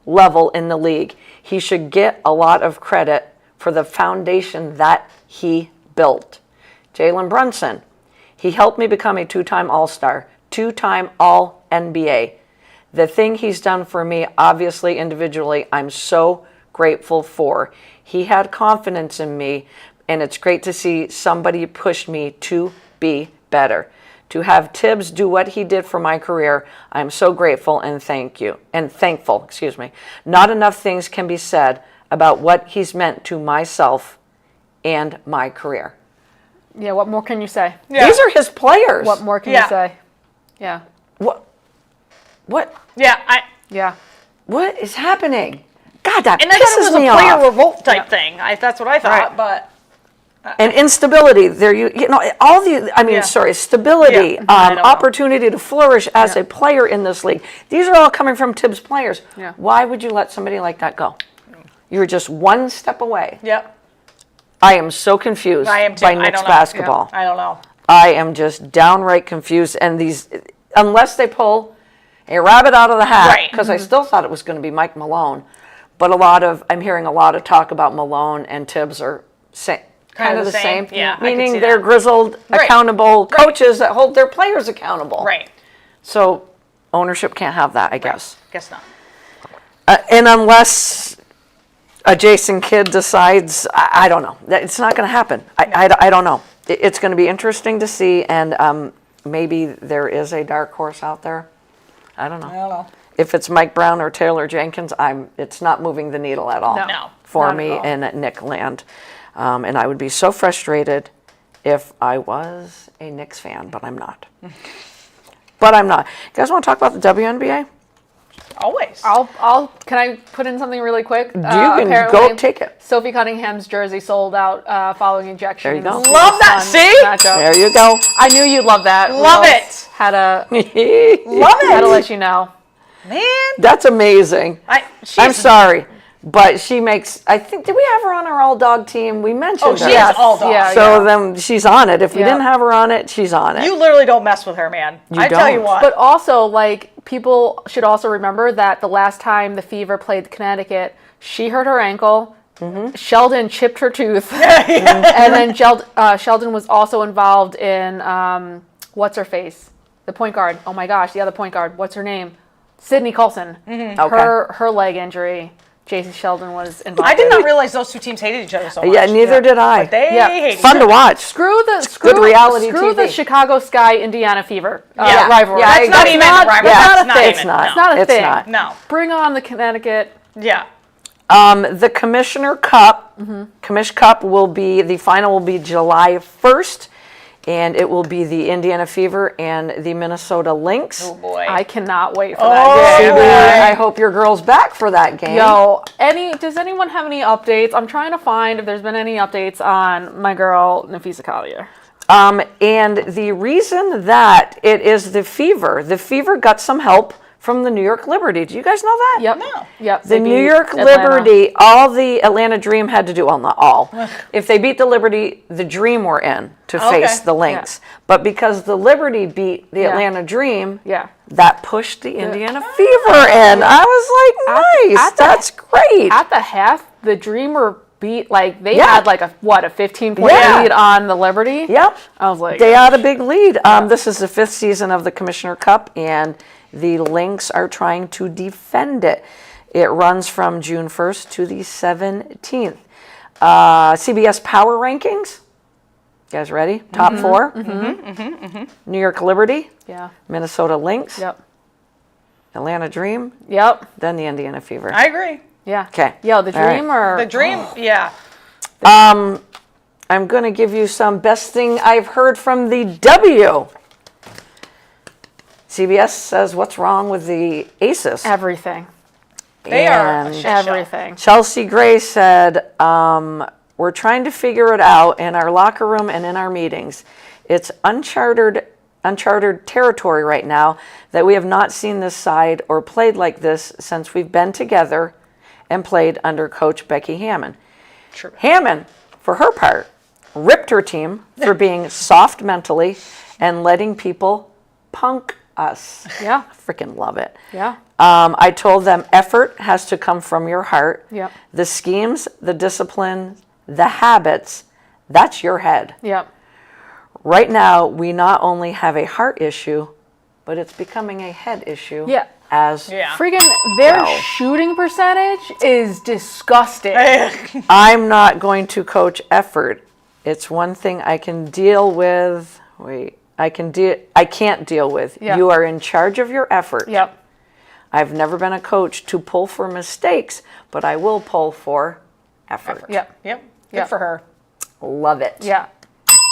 level in the league. He should get a lot of credit for the foundation that he built. Jalen Brunson. He helped me become a 2-time All-Star, 2-time All-NBA. The thing he's done for me, obviously individually, I'm so grateful for. He had confidence in me, and it's great to see somebody push me to be better. To have Tibbs do what he did for my career, I'm so grateful and thankful. Not enough things can be said about what he's meant to myself and my career. Yeah. What more can you say? Yeah. These are his players. What more can Yeah. you say? Yeah. What Yeah, Yeah. what is happening? God, that and I thought it pisses was me a player off. revolt type thing. That's what I thought, Right. but And instability. There, all the. I mean, Yeah. stability, Yeah. I don't know. opportunity to flourish as a player in this league. These are all coming from Tibbs players. Yeah. Why would you let somebody like that go? You're just one step away. yep. I am so confused I am too. by I Knicks don't know. basketball. I don't know. I am just downright confused. And these, unless they pull a rabbit out of the hat, Right. because I still thought it was going to be Mike Malone. But I'm hearing a lot of talk about Malone and Tibbs are kind of the same. Yeah, I could meaning see they're that. grizzled, Right. accountable coaches that hold their players accountable. Right. So ownership can't have that, I guess. Guess not. And unless a Jason Kidd decides, I don't know. It's not going to happen. I don't know. It's going to be interesting to see, and maybe there is a dark horse out there. I don't know. I don't know. If it's Mike Brown or Taylor Jenkins, it's not moving the needle at all No. for Not me at all. in Knick land. And I would be so frustrated if I was a Knicks fan, but I'm not. But I'm not. You guys want to talk about the WNBA? Always. Can I put in something really quick? You can go apparently, take it. Sophie Cunningham's jersey sold out following injection. There you go. Love that. See? There you go. I knew you'd love that. Love Rose it. Had to Love had to it. let you know. Man. That's amazing. I'm She's- sorry, but she makes, I think, did we have her on our all dog team? We mentioned Oh, she her. is all dog. Yeah, So then she's on it. If we Yeah. didn't have her on it, she's on it. You literally don't mess with her, man. I tell you don't. what. But also, like, people should also remember that the last time the Fever played Connecticut, she hurt her ankle. Sheldon chipped her tooth. And then Sheldon was also involved in, what's her face? The point guard. Oh my gosh, the other point guard. What's her name? Sydney Coulson. Okay. Her leg injury. Jason Sheldon was involved. I did not realize those two teams hated each other so much. Yeah, neither did I. But they Yeah. hate Fun each to other. watch. Screw good reality Screw the TV. Chicago Sky Indiana Fever Yeah. rivalry. Yeah, That's not even a rivalry. yeah, That's not thing. It's even. not. It's not a It's thing. not. No. Bring on the Connecticut. Yeah. The Commissioner Cup, Commish Cup the final will be July 1st, and it will be the Indiana Fever and the Minnesota Lynx. Oh boy. I cannot wait for Oh, that game. boy. I hope your girl's back for that game. Yo, does anyone have any updates? I'm trying to find if there's been any updates on my girl Nafisa Collier. And the reason that it is the Fever got some help from the New York Liberty. Do you guys know that? Yep. No. Yep. The they New beat York Atlanta. Liberty, all the Atlanta Dream had to do, well, not all. If they beat the Liberty, the Dream were in to face the Lynx. But because the Liberty beat the Yeah. Atlanta Dream, Yeah. that pushed the Indiana Fever in. I was like, nice, that's great. At the half, the Dreamer beat they Yeah. had a 15-point Yeah. lead on the Liberty. Yep. I was like, They had a big lead. This is the 5th season of the Commissioner Cup, and the Lynx are trying to defend it. It runs from June 1st to the 17th. CBS Power Rankings. You guys ready? Top 4. New York Liberty, yeah. Minnesota Lynx, Yep. Atlanta Dream, Yep. then the Indiana Fever. I agree. Yeah. 'Kay. Yo, the All right. Dreamer. The dream, yeah. I'm going to give you some best thing I've heard from the W. CBS says, what's wrong with the Aces? Everything. They are a And shit show. Everything. Chelsea Gray said, we're trying to figure it out in our locker room and in our meetings. It's uncharted territory right now that we have not seen this side or played like this since we've been together and played under Coach Becky Hammond. True. Hammond, for her part, ripped her team for being soft mentally and letting people punk us. Yeah. Freaking love it. Yeah. I told them effort has to come from your heart. Yep. The schemes, the discipline, the habits, that's your head. Yep. Right now, we not only have a heart issue, but it's becoming a head issue. Yeah. As Yeah. Freaking their Wow. shooting percentage is disgusting. I'm not going to coach effort. It's one thing I can deal with. I can't deal with. Yeah. You are in charge of your effort. Yep. I've never been a coach to pull for mistakes, but I will pull for effort. Yep. Yep. Good Yeah. for her. Love it. Yeah.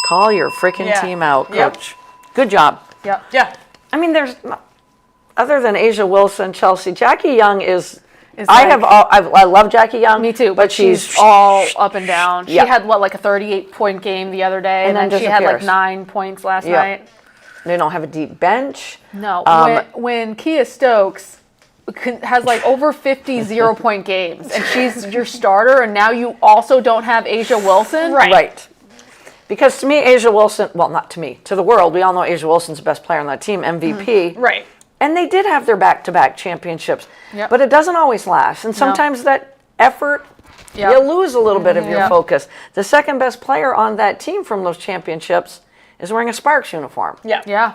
Call your freaking Yeah. team out, Yep. coach. Good job. Yep. Yeah. I mean, there's other than Asia Wilson, Chelsea, Jackie Young is. Is I love Jackie Young. Me too, But she's all up and down. She Yeah. had a 38-point game the other day, and And then then she had disappears. 9 points last Yeah. night. They don't have a deep bench. No, when Kia Stokes has over 50 0-point games, and she's your starter, and now you also don't have Asia Wilson. Right. Because to me, Asia Wilson, well, not to me, to the world, we all know Asia Wilson's the best player on that team, MVP. Right. And they did have their back-to-back championships, Yep. but it doesn't always last. And sometimes that effort, Yep. you lose a little bit of your Yep. focus. The second best player on that team from those championships is wearing a Sparks uniform. Yeah. Yeah.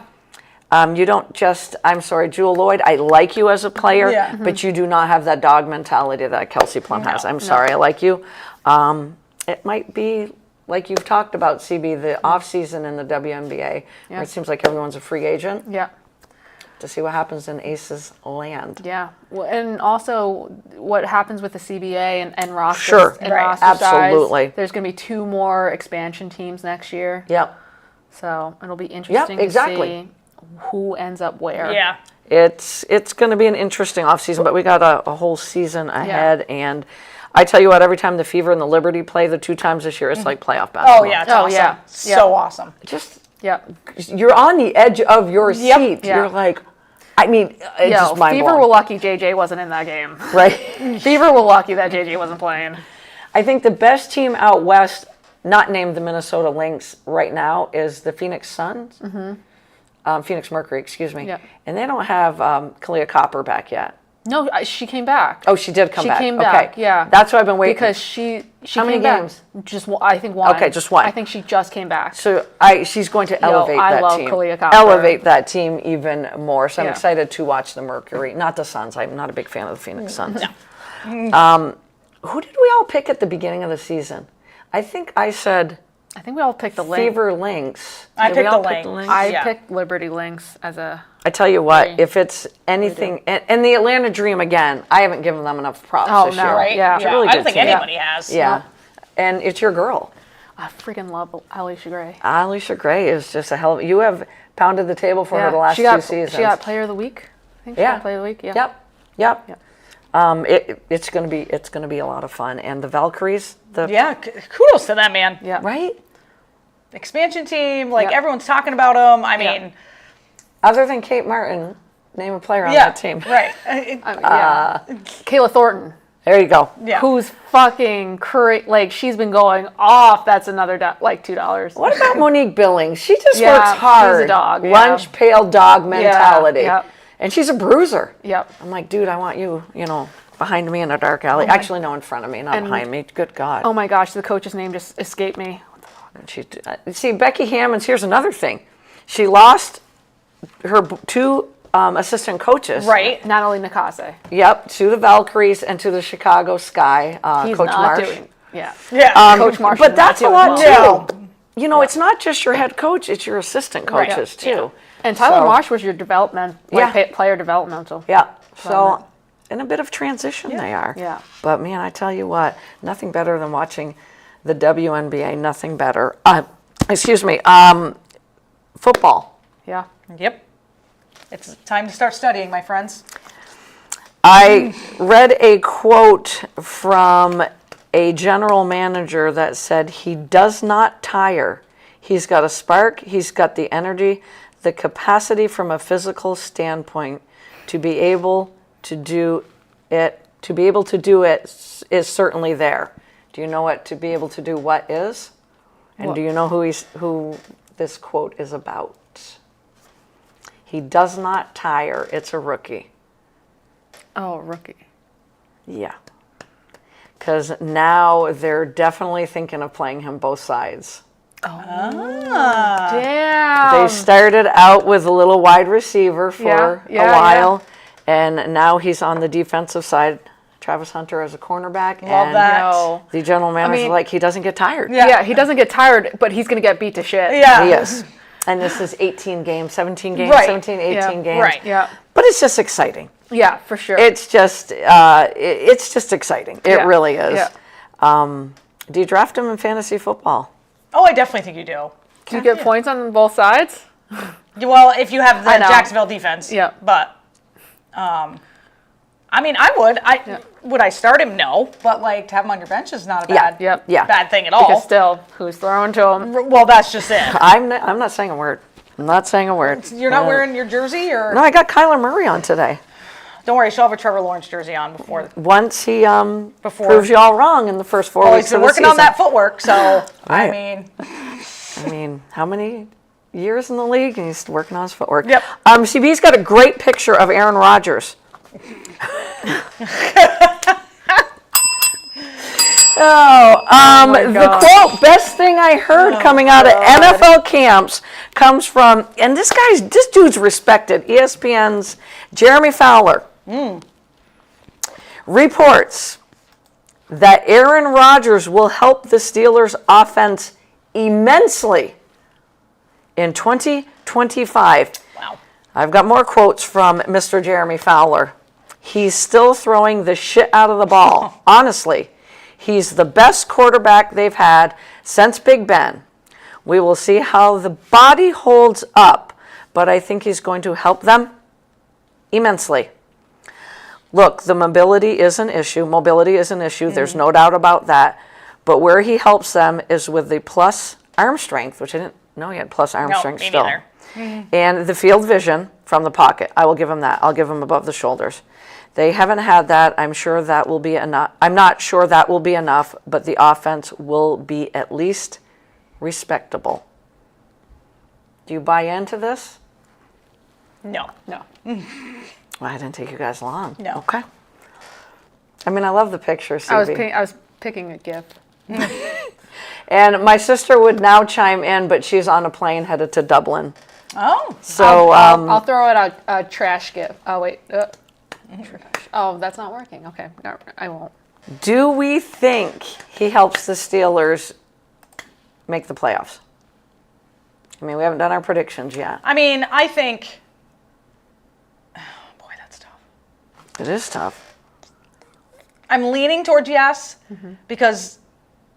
You don't just, I'm sorry, Jewel Lloyd, I like you as a player, Yeah. but you do not have that dog mentality that Kelsey Plum has. I'm sorry, I like you. It might be, like you've talked about, CB, the off-season in the WNBA, where it seems like everyone's a free agent, Yeah. to see what happens in Ace's land. Yeah. Well, and also what happens with the CBA and roster Sure. and Right. roster size. Absolutely. There's going to be 2 more expansion teams next year. Yep. So it'll be interesting exactly. to see who ends up where. Yeah. It's going to be an interesting offseason, but we got a whole season ahead. And I tell you what, every time the Fever and the Liberty play, the 2 times this year, it's like playoff basketball. Oh yeah. It's Oh, awesome. yeah. So awesome. Just, Yeah. you're on the edge of your seat. Yeah. You're like, I mean, it's just mind Fever blowing. were lucky JJ wasn't in that game. Right? Fever were lucky that JJ wasn't playing. I think the best team out west, not named the Minnesota Lynx right now, is the Phoenix Suns. Phoenix Mercury, excuse me. Yeah. And they don't have Kalia Copper back yet. No, she came back. Oh, she did come back. She came back, Okay. yeah. That's what I've been waiting. Because she How many came back. games? Just I think one. Okay, just one. I think she just came back. So she's going to elevate I that love team. Kalia Copper. Elevate that team even more. So I'm Yeah. excited to watch the Mercury, not the Suns. I'm not a big fan of the Phoenix Suns. Who did we all pick at the beginning of the season? I think I said I think we all picked the Lynx. Fever Lynx. I Did we picked all the pick Lynx. I Yeah. picked Liberty Lynx as a. I tell you what, Agree. if it's anything, and the Atlanta Dream again, I haven't given them enough props Oh, this no. year. Right. Yeah. It's a really I good don't think team. anybody has. Yeah. And it's your girl. I freaking love Alicia Gray. Alicia Gray is just a hell of, you have pounded the table for her the last she got, 2 seasons. She got Player of the Week. I think she Yeah. got Player of the Week. Yeah. Yep. It's gonna be a lot of fun, and the Valkyries, Yeah. Kudos to them, man. Yeah. right? Expansion team. Like Yeah. everyone's talking about them. I mean. Other than Kate Martin, name a player on Yeah. that team. Right. Kayla Thornton, There you go. Yeah. who's fucking like she's been going off. That's another like $2. What about Monique Billings? She just Yeah, works hard. she's a dog, yeah. Lunch pail dog mentality. yep. And she's a bruiser. Yep. I'm like, dude, I want you, behind me in a dark alley. Actually, no, in front of me, not And- behind me. Good God. Oh my gosh, the coach's name just escaped me. See, Becky Hammonds, here's another thing. She lost her 2 assistant coaches. Right. Natalie Nakase. Yep, to the Valkyries and to the Chicago Sky, He's Coach not Marsh. doing. Yeah. Yeah. Coach Marsh. But is not that's a doing lot well. too. It's not just your head coach; it's your assistant coaches too. And Tyler So- Marsh was your player developmental. Yeah. So, in a bit of transition, they are. Yeah. But man, I tell you what, nothing better than watching the WNBA. Nothing better. Football. Yeah. Yep. It's time to start studying, my friends. I read a quote from a general manager that said he does not tire. He's got a spark, he's got the energy, the capacity from a physical standpoint to be able to do it. To be able to do it is certainly there. Do you know what to be able to do what is? And do you know who this quote is about? He does not tire. It's a rookie. Oh, rookie. Yeah. Because now they're definitely thinking of playing him both sides. Damn. They started out with a little wide receiver for Yeah, a while, and now he's on the defensive side. Travis Hunter as a cornerback. Love and that. No. The general manager, mean- like, he doesn't get tired. Yeah, he doesn't get tired, but he's going to get beat to shit. Yeah. He is. And this is 18 games, 17 games, Right. 17, 18 Yeah. games. Right. Yeah. But it's just exciting. Yeah, for sure. It's just exciting. It Yeah. really is. Yeah. Do you draft him in fantasy football? Oh, I definitely think you do. Do you get points on both sides? Well, if you have the I know. Jacksonville defense. Yeah. But, I mean, I would. Would I start him? No. But, like, to have him on your bench is not a Yeah. bad, Yep. Yeah. bad thing at all. Because still, who's throwing to him? Well, that's just it. I'm not saying a word. I'm not saying a word. You're not wearing your jersey? Or No, I got Kyler Murray on today. Don't worry, she'll have a Trevor Lawrence jersey on before. Once he Before. proves you all wrong in the first 4 Well, weeks he's been of the working season. on that footwork, so, Right. I mean, I mean, how many years in the league, and he's working on his footwork. Yep. CB's got a great picture of Aaron Rodgers. The quote, best thing I heard coming out of NFL camps comes from, and this dude's respected, ESPN's Jeremy Fowler. Reports that Aaron Rodgers will help the Steelers offense immensely in 2025. Wow. I've got more quotes from Mr. Jeremy Fowler. He's still throwing the shit out of the ball. Honestly, he's the best quarterback they've had since Big Ben. We will see how the body holds up, but I think he's going to help them immensely. Look, the mobility is an issue. There's no doubt about that. But where he helps them is with the plus arm strength, which I didn't know he had plus arm strength still. And the field vision from the pocket. I will give him that. I'll give him above the shoulders. They haven't had that. I'm sure that will be enough. I'm not sure that will be enough, but the offense will be at least respectable. Do you buy into this? No. Well, I didn't take you guys long. No. Okay. I mean, I love the picture, CB. I was picking a gift. And my sister would now chime in, but she's on a plane headed to Dublin. Oh. So I'll throw out a trash gift. Oh, wait. Trash. Oh, that's not working. Okay. No, I won't. do we think he helps the Steelers make the playoffs? I mean, we haven't done our predictions yet. I mean, I think. Boy, that's tough. It is tough. I'm leaning towards yes because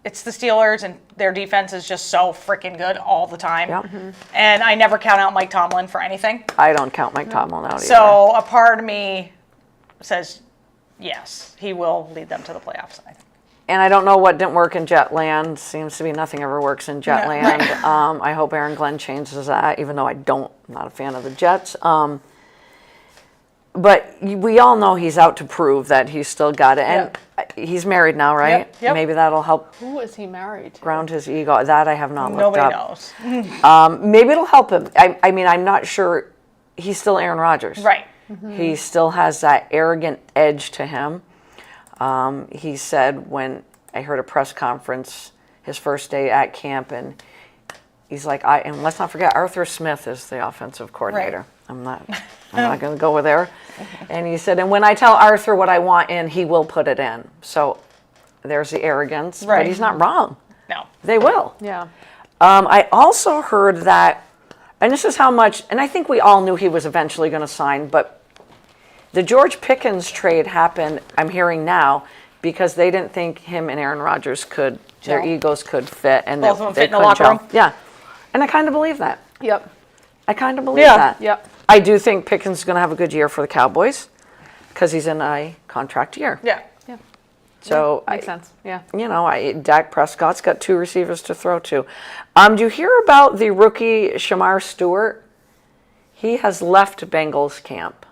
it's the Steelers and their defense is just so freaking good all the time. Yep. And I never count out Mike Tomlin for anything. I don't count Mike Tomlin out either. So a part of me says yes, he will lead them to the playoffs, I think. And I don't know what didn't work in Jetland. Seems to be nothing ever works in Jetland. right. I hope Aaron Glenn changes that, even though I'm not a fan of the Jets. But we all know he's out to prove that he's still got it. And he's married now, right? Yep. Maybe that'll help Who is he married to? ground his ego. That I have not looked Nobody up. knows. Maybe it'll help him. I mean, I'm not sure. He's still Aaron Rodgers. Right. He still has that arrogant edge to him. He said when I heard a press conference his first day at camp, and he's like, and let's not forget, Arthur Smith is the offensive coordinator. Right. I'm not going to go there. And he said, and when I tell Arthur what I want in, he will put it in. So there's the arrogance, Right. but he's not wrong. No. They will. Yeah. I also heard that, and this is how much, and I think we all knew he was eventually going to sign, but the George Pickens trade happened, I'm hearing now, because they didn't think him and Aaron Rodgers their Gel. egos could fit. And Both of them they fit in the couldn't locker gel. room? Yeah. And I kind of believe that. Yep. I kind of believe Yeah. that. Yep. I do think Pickens is going to have a good year for the Cowboys because he's in a contract year. Yeah. Yeah. So, Makes sense. Yeah. Dak Prescott's got 2 receivers to throw to. Do you hear about the rookie Shamar Stewart? He has left Bengals camp.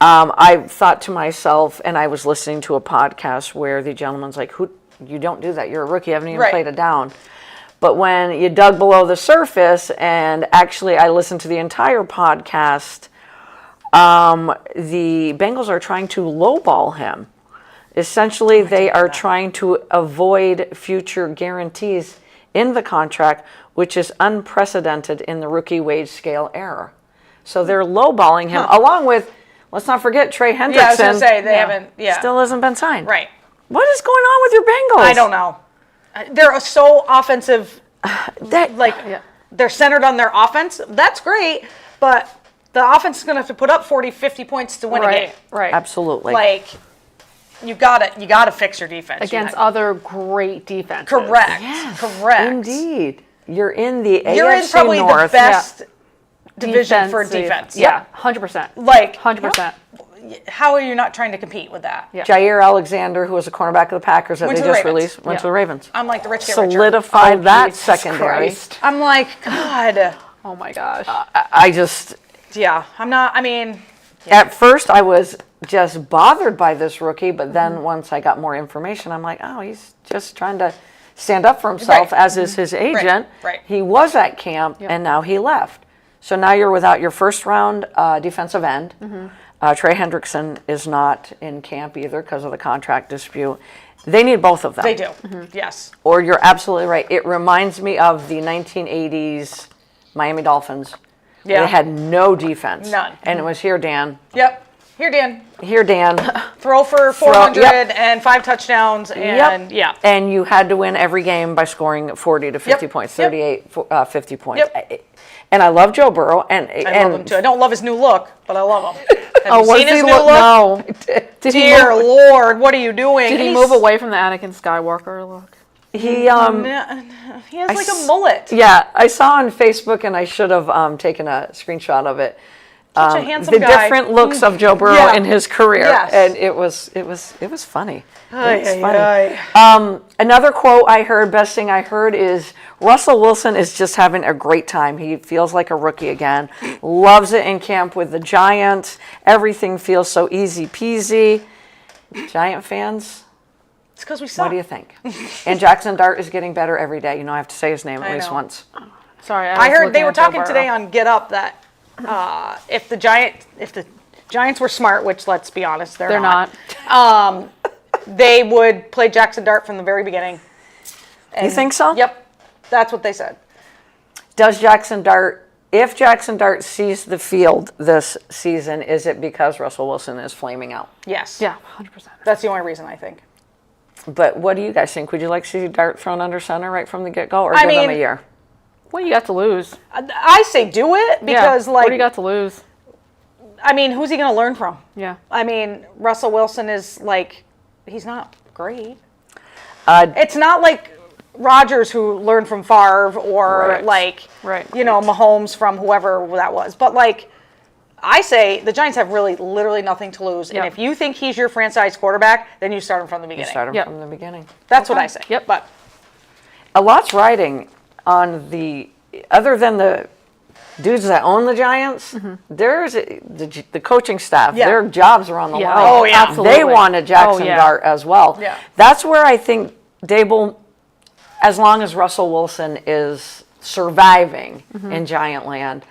I thought to myself, and I was listening to a podcast where the gentleman's like, you don't do that. You're a rookie. You haven't even Right. played it down. But when you dug below the surface, and actually I listened to the entire podcast, the Bengals are trying to lowball him. Essentially, they are trying to avoid future guarantees in the contract, which is unprecedented in the rookie wage scale era. So they're lowballing him, along with, let's not forget, Trey Hendrickson. Yeah, I was going to say, they haven't, Still hasn't been signed. Right. What is going on with your Bengals? I don't know. They're so offensive, they're centered on their offense. That's great, but the offense is going to have to put up 40, 50 points to win a game. Right. Absolutely. Like, you gotta fix your defense. Against other great defenses. Correct. Yes, Correct. Indeed. You're in the AFC You're in probably North. the best division for defense. Yeah, 100%. Like, 100%. how are you not trying to compete with that? Yeah. Jair Alexander, who was a cornerback of the Packers that Went they to the just Ravens. released, went Yeah. to the Ravens. I'm like the rich get richer. Solidified that Jesus secondary. Christ. I'm like, God. Oh my gosh. I just, Yeah, I'm not, I mean, at first I was just bothered by this rookie, but then once I got more information, I'm like, oh, he's just trying to stand up for himself, Right. as is his agent. Right. He was at camp, and now he left. So now you're without your first round defensive end. Trey Hendrickson is not in camp either because of the contract dispute. They need both of them. They do. Yes. Or you're absolutely right. It reminds me of the 1980s Miami Dolphins. Yeah. They had no defense. None. And it was here, Dan. Yep. Here, Dan. Here, Dan. Throw for 400 and 5 touchdowns, and yeah. And you had to win every game by scoring 40 to 50 Yep. points, Yep. 50 points. Yep. And I love Joe Burrow. And I love him too. I don't love his new look, but I love him. Have you what seen does his he new look? look? No. Did he Dear move, Lord, what are you doing? did he He's- move away from the Anakin Skywalker look? he He has like a mullet. Yeah, I saw on Facebook, and I should have taken a screenshot of it. Such a handsome the guy. different looks of Joe Burrow Yeah. in his career, Yes. and it was funny. Ay, It was ay, funny. ay. Another quote I heard, best thing I heard, is Russell Wilson is just having a great time. He feels like a rookie again. Loves it in camp with the Giants. Everything feels so easy peasy. Giant fans, It's because we suck. what do you think? And Jackson Dart is getting better every day. You know, I have to say his name at I least know. once. Sorry, I was heard they looking were at Joe talking Burrow. today on Get Up that if the Giants were smart, which let's be honest, They're not. they would play Jackson Dart from the very beginning. You think so? Yep, that's what they said. Does Jackson Dart, if Jackson Dart sees the field this season, is it because Russell Wilson is flaming out? Yes. Yeah, 100%. That's the only reason I think. But what do you guys think? Would you like to see Dart thrown under center right from the get-go, or I give them a mean- year? What do you got to lose? I say do it because, yeah. What do you like, got to lose? I mean, who's he going to learn from? Yeah. I mean, Russell Wilson is like, he's not great. Uh, It's not like Rodgers who learned from Favre or Right. like, Right. you know, Mahomes from whoever that was. But like, I say the Giants have literally nothing to lose. Yep. And if you think he's your franchise quarterback, then you start him from the you beginning. start him Yep. from the beginning. That's what I say. Yep. But A lot's riding on the, other than the dudes that own the Giants, there's the coaching staff. Yeah. Their jobs are on the Yeah. line. Oh, yeah. Absolutely. They wanted Jackson Oh, yeah. Dart as well. Yeah. That's where I think Dable, as long as Russell Wilson is surviving in Giant Land,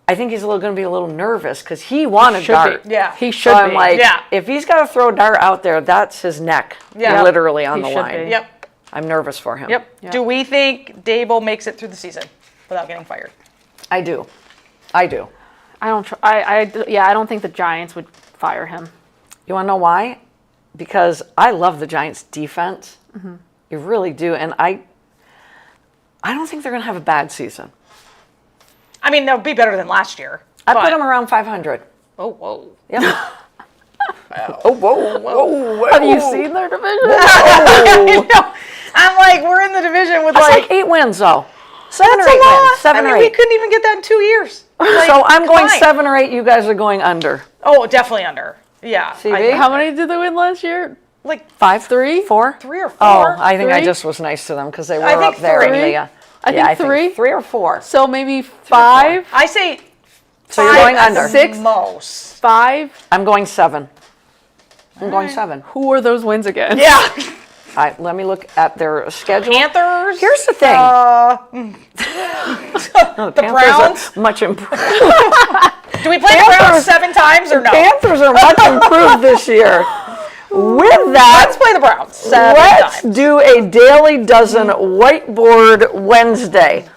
I think he's going to be a little nervous because he wanted Should Dart. be. Yeah. He So should I'm be. like, Yeah. if he's got to throw Dart out there, that's his neck, Yeah. literally on He the should line. be. yep. I'm nervous for him. Yep. Yeah. Do we think Dable makes it through the season without getting fired? I do. I do. I don't. I don't think the Giants would fire him. You want to know why? Because I love the Giants' defense. You really do, and I don't think they're going to have a bad season. I mean, that would be better than last year. I but- put them around 500. Oh, whoa. Yep. Oh, whoa, whoa, whoa. Have you seen their division? I'm like, we're in the division with That's like, like 8 wins, though. 7 that's or 8 a lot. wins. 7 I mean, or we 8. couldn't even get that in 2 years. Like, So I'm going come on. 7 or 8. You guys are going under. Oh, definitely under. Yeah. CV? How many did they win last year? Like 5? 3? 4? 3 or 4. Oh, I think I Three? just was nice to them because they were I think up there. in 3. the, I think 3. 3 or 4. So maybe 5. I say So you're 5 going at under. the 6? most. 5. I'm going 7. I'm going 7. Who are those wins against? Yeah. All right, let me look at their schedule. Panthers. Here's the thing. The Browns. Much improved. Do we play the Browns 7 times or no? Panthers are much improved this year. With Let's that, play the Browns 7 let's times. do a Daily Dozen Whiteboard Wednesday.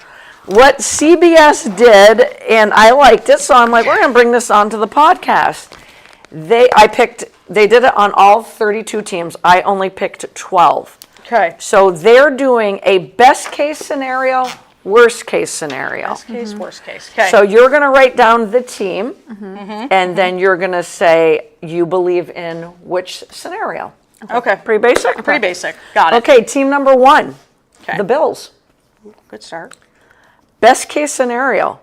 What CBS did, and I liked it, so I'm like, we're going to bring this onto the podcast. They did it on all 32 teams. I only picked 12. Okay. So they're doing a best case scenario, worst case scenario. Best case, worst case. Okay. So you're going to write down the team, and then you're going to say you believe in which scenario. okay. Pretty basic? Pretty basic. Got it. Okay, team number 1, Okay. the Bills. Good start. Best case scenario,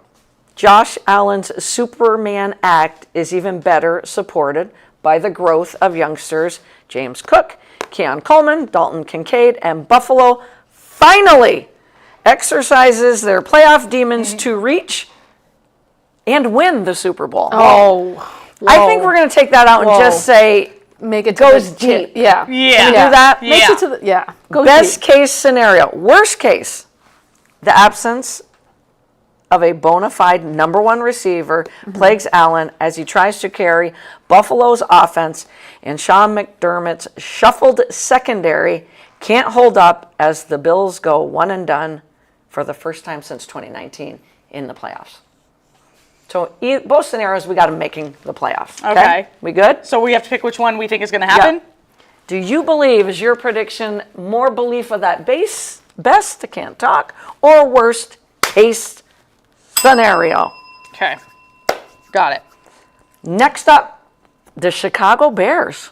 Josh Allen's Superman act is even better supported by the growth of youngsters James Cook, Keon Coleman, Dalton Kincaid, and Buffalo finally exercises their playoff demons to reach and win the Super Bowl. Oh. I think we're going to take that out and just say make it to Goes the deep. Yeah. Yeah. Can you do that? Makes Yeah. it to the Goes Best deep. case scenario. Worst case, the absence of a bona fide number one receiver plagues Allen as he tries to carry Buffalo's offense, and Sean McDermott's shuffled secondary can't hold up as the Bills go one and done for the first time since 2019 in the playoffs. So both scenarios, we got them making the playoffs. Okay. We good? So we have to pick which one we think is going to happen? Yeah. Do you believe, is your prediction more belief of that best, I can't talk, or worst case scenario? Okay. Got it. Next up, the Chicago Bears,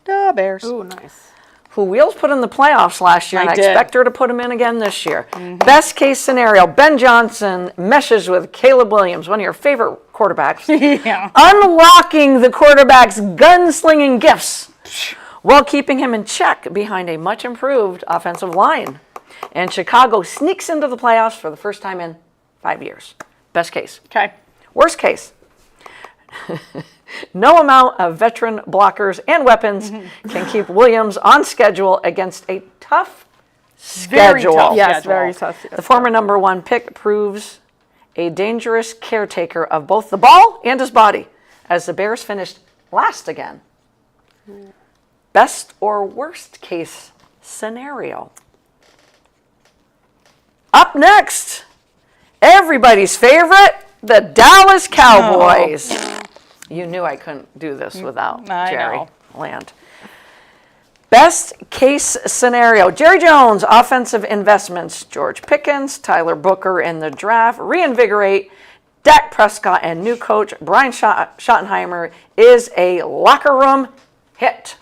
The Bears. Ooh, nice. who Wheels put in the playoffs last year, and I did. expect her to put them in again this year. Best case scenario, Ben Johnson meshes with Caleb Williams, one of your favorite quarterbacks, Yeah. unlocking the quarterback's gunslinging gifts while keeping him in check behind a much improved offensive line. And Chicago sneaks into the playoffs for the first time in 5 years. Best case. Okay. Worst case. No amount of veteran blockers and weapons can keep Williams on schedule against a tough Very schedule. tough. Yes, schedule. very tough. The former number one pick proves a dangerous caretaker of both the ball and his body as the Bears finished last again. Best or worst case scenario. Up next, everybody's favorite, the Dallas Cowboys. You knew I couldn't do this without I Jerry know. Land. Best case scenario. Jerry Jones, offensive investments. George Pickens, Tyler Booker in the draft. Reinvigorate. Dak Prescott and new coach Brian Schottenheimer is a locker room hit.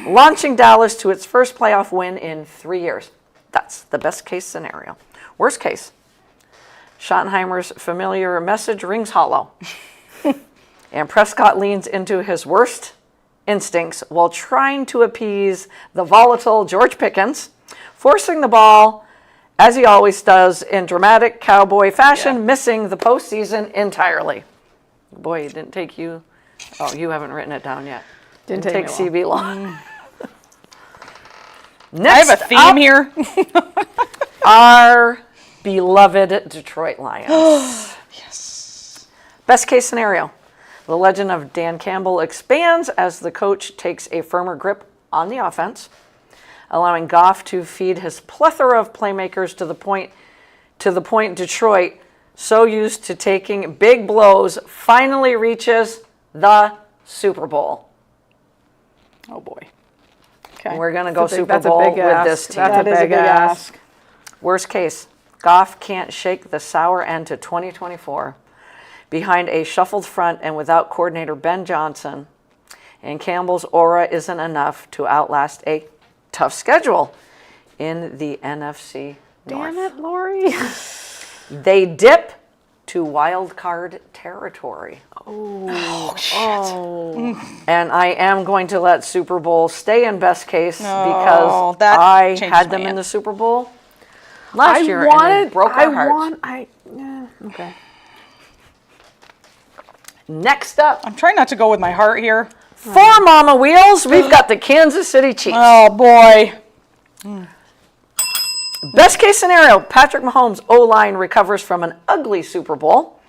Launching Dallas to its first playoff win in 3 years. That's the best case scenario. Worst case. Schottenheimer's familiar message rings hollow. And Prescott leans into his worst instincts while trying to appease the volatile George Pickens, forcing the ball, as he always does, in dramatic cowboy fashion, missing the postseason entirely. Boy, it didn't take you. Oh, you haven't written it down yet. Didn't take take me CB long. I Next have a theme up, here. our beloved Detroit Lions. Yes. Best case scenario. The legend of Dan Campbell expands as the coach takes a firmer grip on the offense, allowing Goff to feed his plethora of playmakers to the point Detroit, so used to taking big blows, finally reaches the Super Bowl. Oh, boy. Okay. We're going to go Super That's a Bowl big with ask. this team. That's a big ask. Worst case, Goff can't shake the sour end to 2024 behind a shuffled front and without coordinator Ben Johnson. And Campbell's aura isn't enough to outlast a tough schedule in the NFC North. Damn it, Lori. They dip to wild card territory. Oh. And I am going to let Super Bowl stay in best case because that I changes had my them in end. the Super Bowl last year and it broke our hearts. Okay. Next up, I'm trying not to go with my heart here. for Mama Wheels, we've got the Kansas City Chiefs. Oh, boy. Best case scenario, Patrick Mahomes' O-line recovers from an ugly Super Bowl.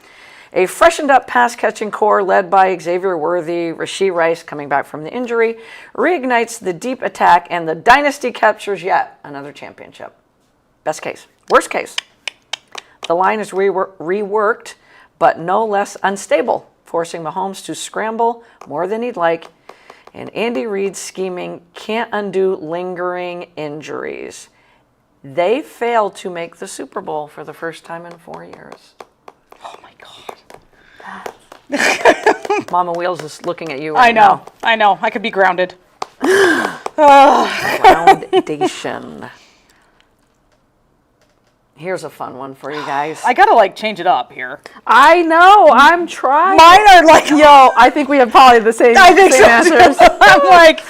A freshened up pass-catching core led by Xavier Worthy, Rashee Rice coming back from the injury, reignites the deep attack and the dynasty captures yet another championship. Best case. Worst case, the line is reworked, but no less unstable, forcing Mahomes to scramble more than he'd like, and Andy Reid's scheming can't undo lingering injuries. They failed to make the Super Bowl for the first time in 4 years. Oh, my God. Mama Wheels is looking at you right I know. I know. I could be grounded. now. Foundation. Here's a fun one for you guys. I got to, like, change it up here. I know. I'm trying. Mine are like, Yo, I think we have probably the same, I think same so. answers. I'm like,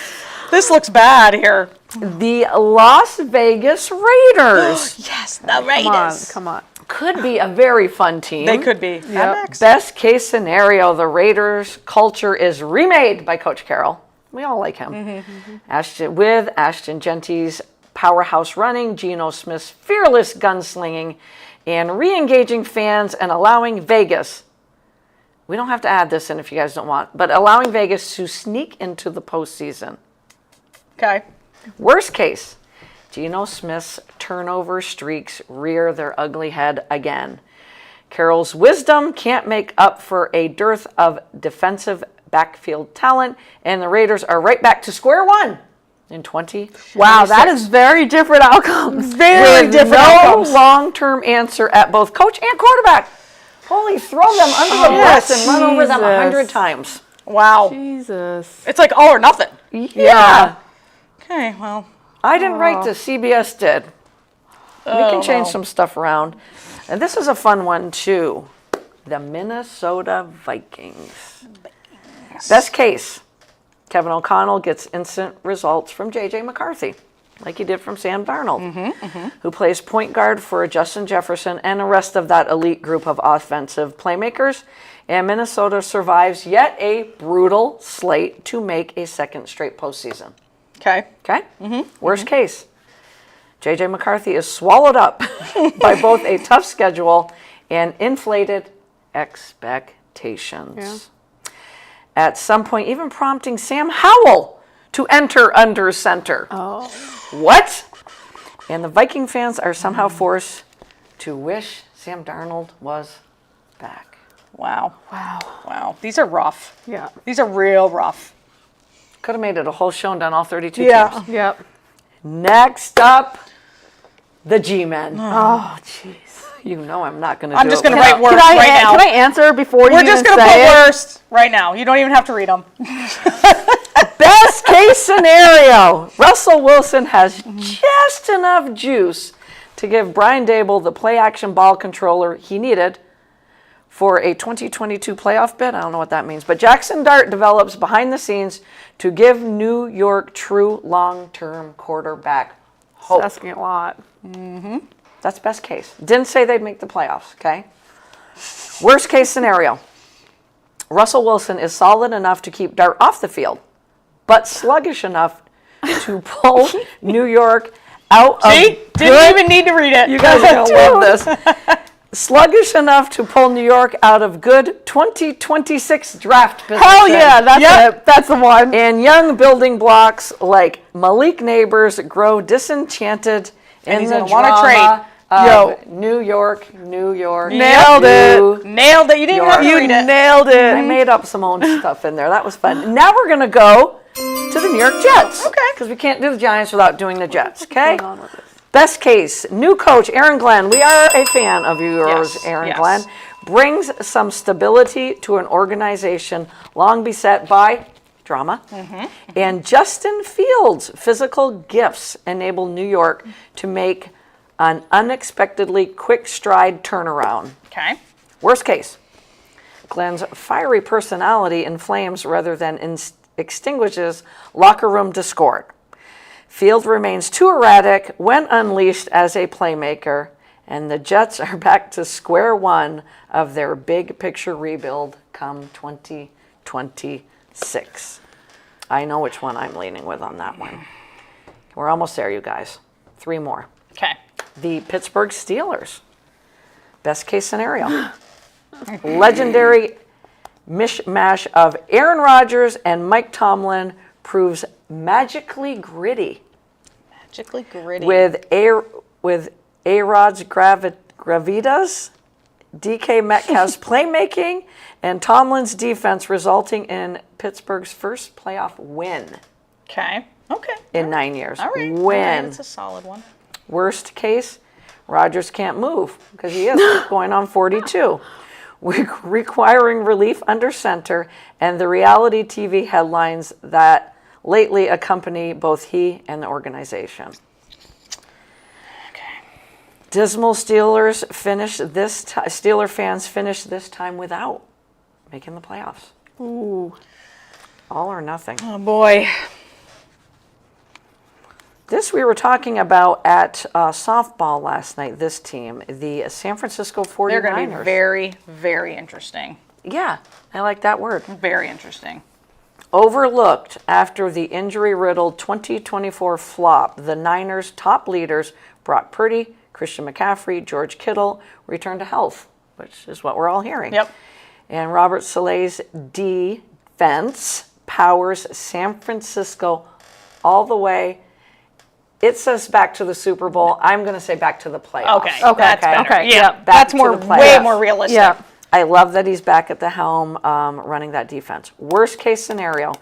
this looks bad here. The Las Vegas Raiders Yes, the Raiders. Come on. could be a very fun team. They could be. Yep. Best case scenario, the Raiders' culture is remade by Coach Carroll, We all like him. Ashton Genty's powerhouse running, Geno Smith's fearless gunslinging, and re-engaging fans and allowing Vegas, we don't have to add this in if you guys don't want, but allowing Vegas to sneak into the postseason. Okay. Worst case, Geno Smith's turnover streaks rear their ugly head again. Carroll's wisdom can't make up for a dearth of defensive backfield talent, and the Raiders are right back to square one in 2026. Wow, that is very different outcomes. Very With different no outcomes. long-term answer at both coach and quarterback. Holy, throw them under the bus and run over them 100 Jesus. times. Wow. Jesus. It's like all or nothing. Yeah. Okay, well. I didn't write this, CBS did. We can change no. some stuff around. And this is a fun one, too. The Minnesota Vikings. Best case, Kevin O'Connell gets instant results from J.J. McCarthy, like he did from Sam Darnold, who plays point guard for Justin Jefferson and the rest of that elite group of offensive playmakers. And Minnesota survives yet a brutal slate to make a second straight postseason. Okay. Okay? Worst case, J.J. McCarthy is swallowed up by both a tough schedule and inflated expectations. Yeah. At some point, even prompting Sam Howell to enter under center. Oh. What? And the Viking fans are somehow forced to wish Sam Darnold was back. Wow. Wow. Wow. These are rough. Yeah. These are real rough. Could have made it a whole show and done all 32 Yeah. teams. Yep. Next up, the G-Men. Oh, jeez. You know I'm not going to do I'm just it going to without- write worst right now. Can I answer before We're you just even going to put say it? worst right now. You don't even have to read them. Best case scenario, Russell Wilson has just enough juice to give Brian Dable the play-action ball controller he needed for a 2022 playoff bid. I don't know what that means. But Jackson Dart develops behind the scenes to give New York true long-term quarterback hope. Asking a lot. That's best case. Didn't say they'd make the playoffs, okay? Worst case scenario, Russell Wilson is solid enough to keep Dart off the field, but sluggish enough to pull New York out of See? Didn't even need to read it. You guys are going to love this. Sluggish enough to pull New York out of good 2026 draft position. Hell yeah, that's it. That's the one. And young building blocks like Malik Neighbors grow disinterested in he's the gonna wanna drama trade. of New York. Nailed it. Nailed it. You didn't even have to read it. Nailed it. I made up some own stuff in there. That was fun. Now we're going to go to the New York Jets. Okay. Because we can't do the Giants without doing the Jets, okay? Going on with this. Best case, new coach Aaron Glenn. We are a fan of yours, Yes, Aaron yes. Glenn. Brings some stability to an organization long beset by drama. And Justin Fields' physical gifts enable New York to make an unexpectedly quick stride turnaround. Okay. Worst case, Glenn's fiery personality inflames rather than extinguishes locker room discord. Field remains too erratic when unleashed as a playmaker, and the Jets are back to square one of their big picture rebuild come 2026. I know which one I'm leaning with on that one. We're almost there, you guys. 3 more. Okay. The Pittsburgh Steelers. Best case scenario. Legendary mishmash of Aaron Rodgers and Mike Tomlin proves magically gritty Magically gritty. with A-Rod's gravitas, DK Metcalf's playmaking, and Tomlin's defense resulting in Pittsburgh's first playoff win Okay. Okay. in 9 years. All right. Win. It's a solid one. Worst case, Rodgers can't move because he is going on 42, requiring relief under center, and the reality TV headlines that lately accompany both he and the organization. Okay. Dismal Steelers Steeler fans finish this time without making the playoffs. Ooh. All or nothing. Oh boy. This we were talking about at softball last night, this team, the San Francisco 49ers. They're going to be very, very interesting. Yeah, I like that word. Very interesting. Overlooked after the injury-riddled 2024 flop, the Niners' top leaders, Brock Purdy, Christian McCaffrey, George Kittle, returned to health, which is what we're all hearing. Yep. And Robert Saleh's defense powers San Francisco all the way. It says back to the Super Bowl. I'm going to say back to the playoffs. Okay. That's better. Okay. Yeah. Yep. That's to more, the playoffs. way more realistic. Yeah. I love that he's back at the helm running that defense. Worst case scenario,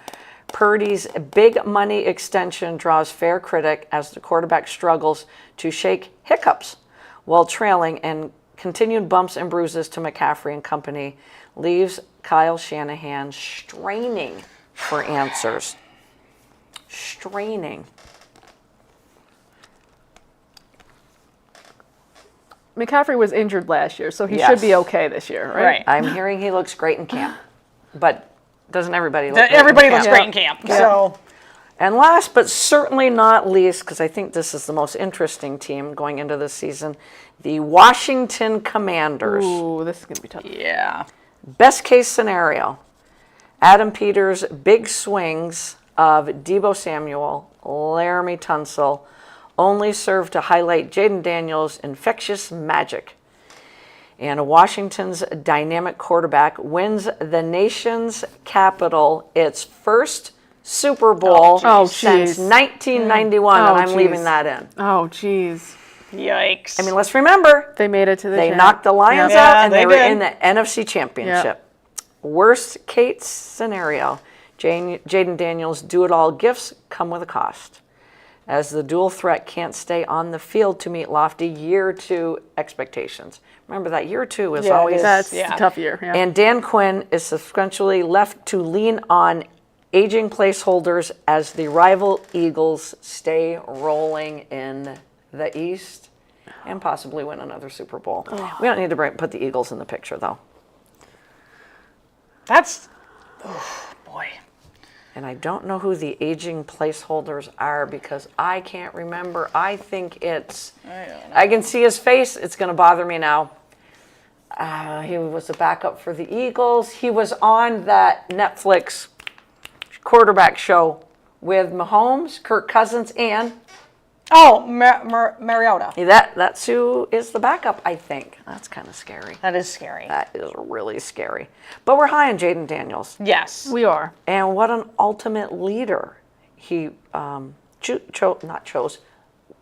Purdy's big money extension draws fair critic as the quarterback struggles to shake hiccups while trailing, and continued bumps and bruises to McCaffrey and company leaves Kyle Shanahan straining for answers. Straining. McCaffrey was injured last year, so he Yes. should be okay this year, right? Right. I'm hearing he looks great in camp, but doesn't everybody look great in Everybody camp? looks great in camp. So And last but certainly not least, because I think this is the most interesting team going into this season, the Washington Commanders. Ooh, this is going to be tough. yeah. Best case scenario, Adam Peters' big swings of Deebo Samuel, Laramie Tunsil only serve to highlight Jaden Daniels' infectious magic. And Washington's dynamic quarterback wins the nation's capital its first Super Bowl Oh, since geez. 1991, Oh, and I'm geez. leaving that in. Oh, geez. Yikes. I mean, let's remember, They made it to the they champ. knocked the Lions Yeah. out, Yeah, and they they were did. in the NFC Championship. Worst case scenario, Jaden Daniels' do-it-all gifts come with a cost, as the dual threat can't stay on the field to meet lofty year two expectations. Remember that year two is Yeah, it always... is. That's Yeah. a tough year. Yeah. And Dan Quinn is subsequently left to lean on aging placeholders as the rival Eagles stay rolling in the East and possibly win another Super Bowl. We don't need to put the Eagles in the picture, though. That's, oh boy. And I don't know who the aging placeholders are because I can't remember. I think it's... I can see his face. It's going to bother me now. He was a backup for the Eagles. He was on that Netflix quarterback show with Mahomes, Kirk Cousins, and Oh, Mariota. that's who is the backup, I think. That's kind of scary. That is scary. That is really scary. But we're high on Jaden Daniels. Yes. We are. And what an ultimate leader he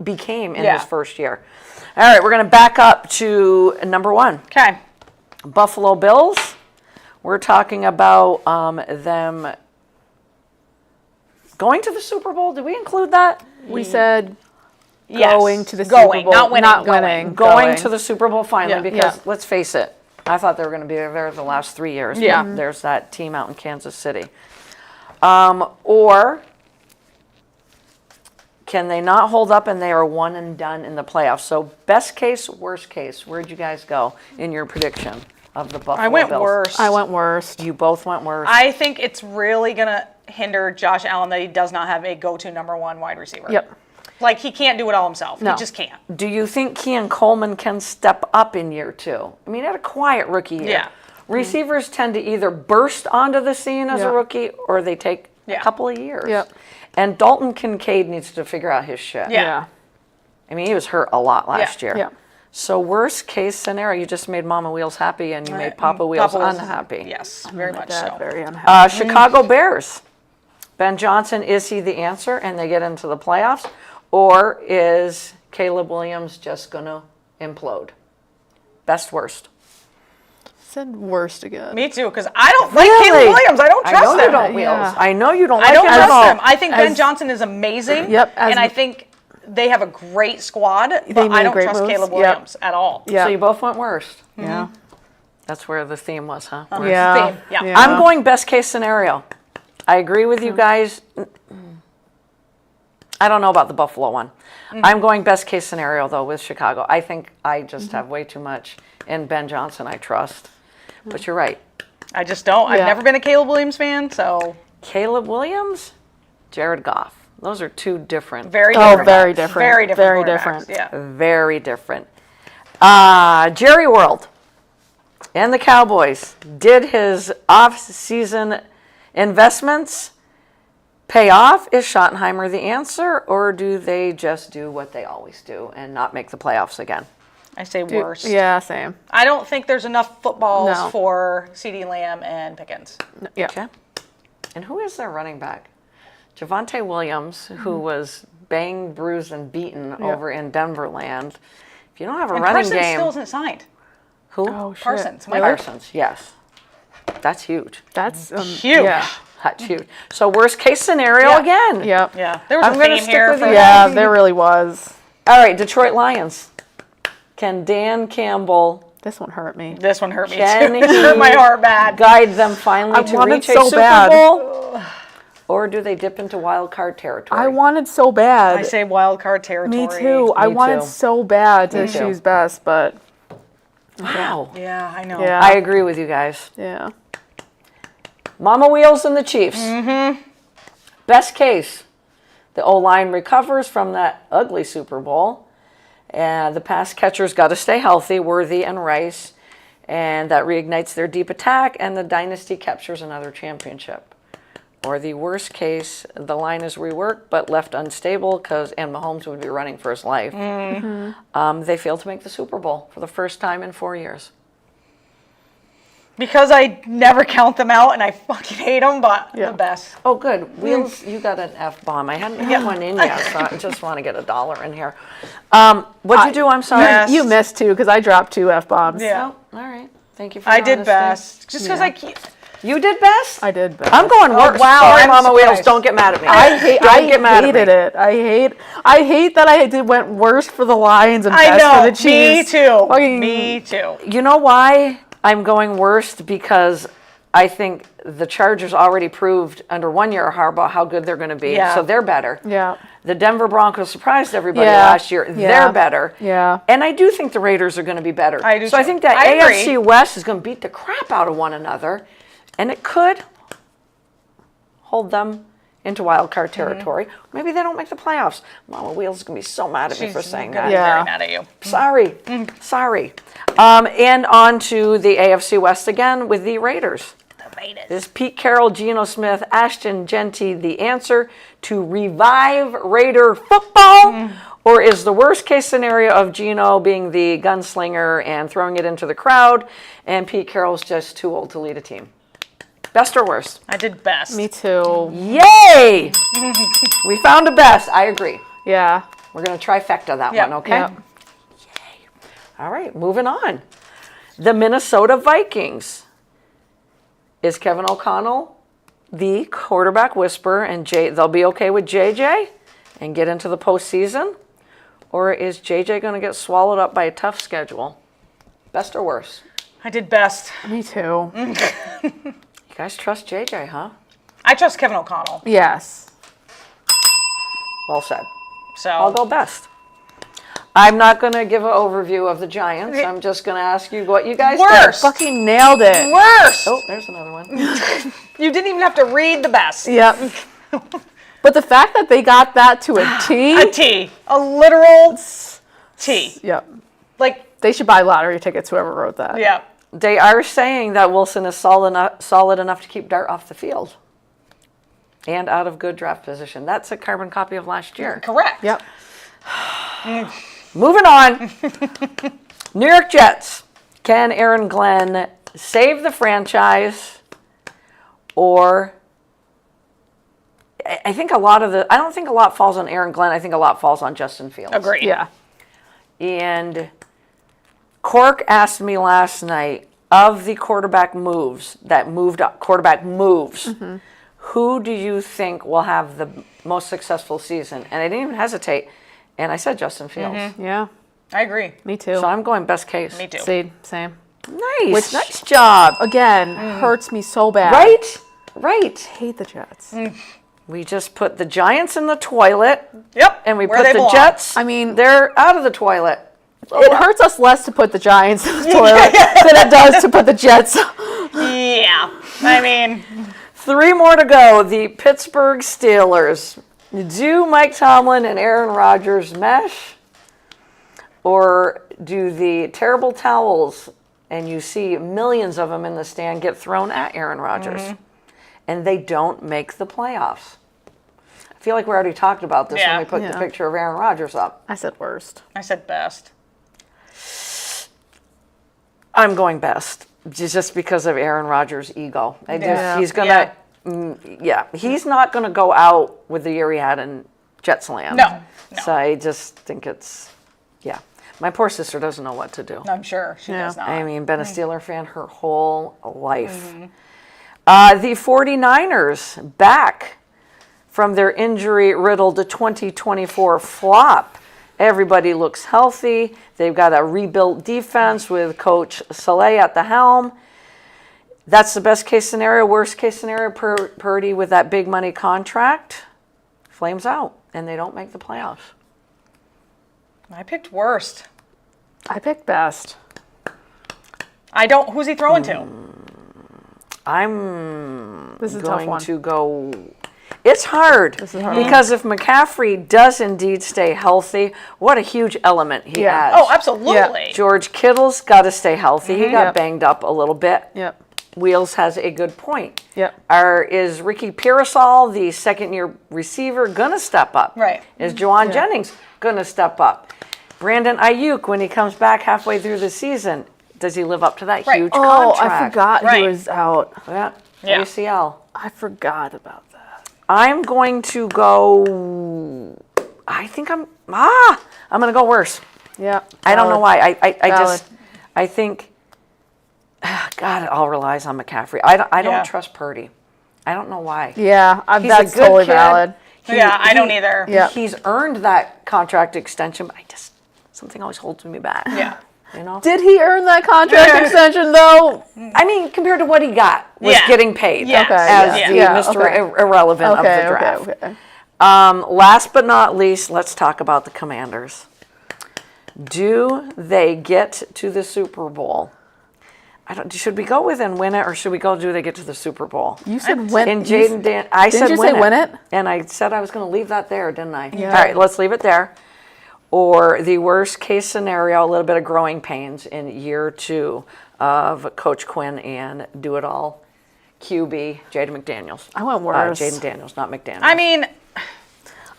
became in Yeah. his first year. All right, we're going to back up to number one. Okay. Buffalo Bills. We're talking about them going to the Super Bowl. Did we include that? We said Yes. going to the Going, Super Bowl. not winning, Not going. winning. Going to the Super Bowl finally, Yeah. because Yeah. let's face it, I thought they were going to be there the last 3 years. but Yeah. There's that team out in Kansas City. Or can they not hold up and they are one and done in the playoffs? So best case, worst case. Where'd you guys go in your prediction of the Buffalo I went Bills? worse. I went worst. You both went worse. I think it's really going to hinder Josh Allen that he does not have a go-to number one wide receiver. Yep. Like, he can't do it all himself. No. He just can't. Do you think Keon Coleman can step up in year two? I mean, he had a quiet rookie year. Yeah. Receivers tend to either burst onto the scene as a Yeah. rookie or they take a Yeah. couple of years. Yep. And Dalton Kincaid needs to figure out his shit. Yeah. I mean, he was hurt a lot last year. Yeah. So worst case scenario, you just made Mama Wheels happy and you made Papa Wheels unhappy. Yes, very much Dad, so. very unhappy. Chicago Bears. Ben Johnson, is he the answer and they get into the playoffs? Or is Caleb Williams just going to implode? Best, worst. Said worst again. Me too, because I don't like Really? Caleb Williams. I don't I trust know him. you don't, Wheels. Yeah. I know you don't I like don't him at all. trust him. I think Ben As- Johnson is amazing. Yep, as And I the- think they have a great squad, but made I don't great trust moves. Caleb Yep. Williams at all. Yeah. So you both went worst. Yeah. That's where the theme was, huh? Yeah. Theme. Yeah. Yeah. I'm going best case scenario. I agree with you guys. I don't know about the Buffalo one. I'm going best case scenario, though, with Chicago. I think I just have way too much in Ben Johnson I trust. But you're right. I just don't. I've Yeah. never been a Caleb Williams fan, so Caleb Williams, Jared Goff. Those are two different. very Oh, different. very different. Very different. Very quarterbacks. different. Yeah. Very different. Jerry World and the Cowboys did his off-season investments pay off? Is Schottenheimer the answer, or do they just do what they always do and not make the playoffs again? I say worst. Yeah, same. I don't think there's enough footballs No. for CeeDee Lamb and Pickens. Yeah. Okay. And who is their running back? Javonte Williams, who was banged, bruised, and beaten over in Denver land. If you don't have a And running Parsons game, still isn't signed. who? Oh, shit. Parsons. Parsons, yes. That's huge. That's Huge. Yeah. That's huge. So worst case scenario Yeah. again. Yep. Yeah, there was I'm a gonna theme stick here. with For you. Yeah, there really was. All right, Detroit Lions. Can Dan Campbell This one hurt me. This one hurt me Can too. It hurt my he heart bad. guide them finally I to wanted reach a so Super bad. Bowl? Or do they dip into wild card territory? I wanted so bad. I say wild card territory. Me too. I wanted too. so bad to Me too. choose best, but Wow. Yeah, I know. yeah. I agree with you guys. Yeah. Mama Wheels and the Chiefs. Best case, the O-line recovers from that ugly Super Bowl. And the pass catchers got to stay healthy, Worthy and Rice. And that reignites their deep attack, and the dynasty captures another championship. Or the worst case, the line is reworked but left unstable and Mahomes would be running for his life. They failed to make the Super Bowl for the first time in 4 years. Because I never count them out and I fucking hate them, but Yeah. the best. Oh, good. Wheels, you got an F-bomb. I hadn't hit one in yet, so I just want to get $1 in here. What'd you do? I'm sorry. Yes. You missed two because I dropped 2 F-bombs. Yeah. Oh, all right. Thank you for I the did honesty. best. Just because Yeah. I keep. You did best? I did best. I'm going worse. wow, Sorry, I'm Mama Wheels. surprised. Don't get mad at me. I Don't get mad at hated me. it. I hate that went worse for the Lions and I best for know. the Chiefs. Me too. Fucking- Me too. You know why I'm going worst? Because I think the Chargers already proved under 1 year of Harbaugh how good they're going to be. Yeah. So they're better. Yeah. The Denver Broncos surprised everybody Yeah. last year. Yeah. They're better. Yeah. And I do think the Raiders are going to be better. I do So I too. think that I agree. AFC West is going to beat the crap out of one another. And it could hold them into wild card territory. Maybe they don't make the playoffs. Mama Wheels is going to be so mad at me for saying gonna that. be Yeah. very mad at you. Sorry. Sorry. And on to the AFC West again with the Raiders. The Raiders. Is Pete Carroll, Geno Smith, Ashton Genty the answer to revive Raider football? Or is the worst case scenario of Geno being the gunslinger and throwing it into the crowd, and Pete Carroll's just too old to lead a team? Best or worst? I did best. Me too. Yay! We found a best. I agree. Yeah. We're going to trifecta that Yep. one, okay? Yep. All right, moving on. The Minnesota Vikings. Is Kevin O'Connell the quarterback whisperer and they'll be okay with JJ and get into the postseason? Or is JJ going to get swallowed up by a tough schedule? Best or worse? I did best. Me too. You guys trust JJ, huh? I trust Kevin O'Connell. Yes. Well said. So I'll go best. I'm not going to give an overview of the Giants. I'm just going to ask you what you guys Worst. did. Fucking nailed it. worst. Oh, there's another one. You didn't even have to read the best. Yep. But the fact that they got that to a T. A T. A literal T. Yep. Like, They should buy lottery tickets, whoever wrote that. yeah. They are saying that Wilson is solid enough to keep Dart off the field and out of good draft position. That's a carbon copy of last year. Correct. Yep. Moving on. New York Jets. Can Aaron Glenn save the franchise? Or I think I don't think a lot falls on Aaron Glenn. I think a lot falls on Justin Fields. Agreed. Yeah. And Cork asked me last night, of the quarterback moves that moved up, quarterback moves, who do you think will have the most successful season? And I didn't even hesitate. And I said Justin Fields. Yeah. I agree. Me too. So I'm going best case. Me too. Same. Nice. Nice job. Again, hurts me so bad. Right? Right. Hate the Jets. We just put the Giants in the toilet, Yep. and we where put they the belong. Jets. I mean- they're out of the toilet. It hurts us less to put the Giants in the toilet than it does to put the Jets. Yeah. I mean, 3 more to go. The Pittsburgh Steelers. Do Mike Tomlin and Aaron Rodgers mesh? Or do the terrible towels, and you see millions of them in the stand, get thrown at Aaron Rodgers? And they don't make the playoffs. feel like we already talked about this Yeah. when we put the Yeah. picture of Aaron Rodgers up. I said worst. I said best. I'm going best, just because of Aaron Rodgers' ego. Yeah. He's gonna, he's not gonna go out with the year he had in Jets land. No. So I just think it's, My poor sister doesn't know what to do. I'm sure she does not. I mean, been a Steeler fan her whole life. The 49ers back from their injury-riddled 2024 flop. Everybody looks healthy. They've got a rebuilt defense with Coach Saleh at the helm. That's the best case scenario. Worst case scenario, Purdy with that big money contract flames out, and they don't make the playoffs. I picked worst. I picked best. Who's he throwing to? I'm This is a tough going one. to go. It's hard This is hard. because if McCaffrey does indeed stay healthy, what a huge element he Yeah. adds. Oh, absolutely. George Kittle's got to stay healthy. He got Yep. banged up a little bit. Yep. Wheels has a good point. Yep. Is Ricky Pearsall, the second-year receiver, gonna step up? Right. Is Juwan Jennings gonna step up? Brandon Ayuk, when he comes back halfway through the season, does he live up to that Right. huge Oh, contract? I forgot Right. he was out. Yeah. Yeah. ACL. I forgot about that. I'm going to go. I think I'm going to go worse. Yeah. I don't know why. I Valid. think. God, it all relies on McCaffrey. I Yeah. don't trust Purdy. I don't know why. Yeah, He's that's a good totally kid. valid. Yeah, I don't either. Yeah. He's earned that contract extension, but something always holds me back. Yeah. You know? Did he earn that contract extension though? I mean, compared to what he got, was Yeah. getting paid Yeah. Okay, as yeah. the Yeah, Mr. okay. Irrelevant of the draft. Okay. Last but not least, let's talk about the Commanders. Do they get to the Super Bowl? Should we go with and win it, or should we go? Do they get to the Super Bowl? You said win. And Jaden Dan, I Didn't said you say win it? and I said I was going to leave that there, didn't I? Yeah. All right, let's leave it there. Or the worst case scenario, a little bit of growing pains in year 2 of Coach Quinn and do it all QB Jaden McDaniels. I went worse. Jaden Daniels, not McDaniels. I mean,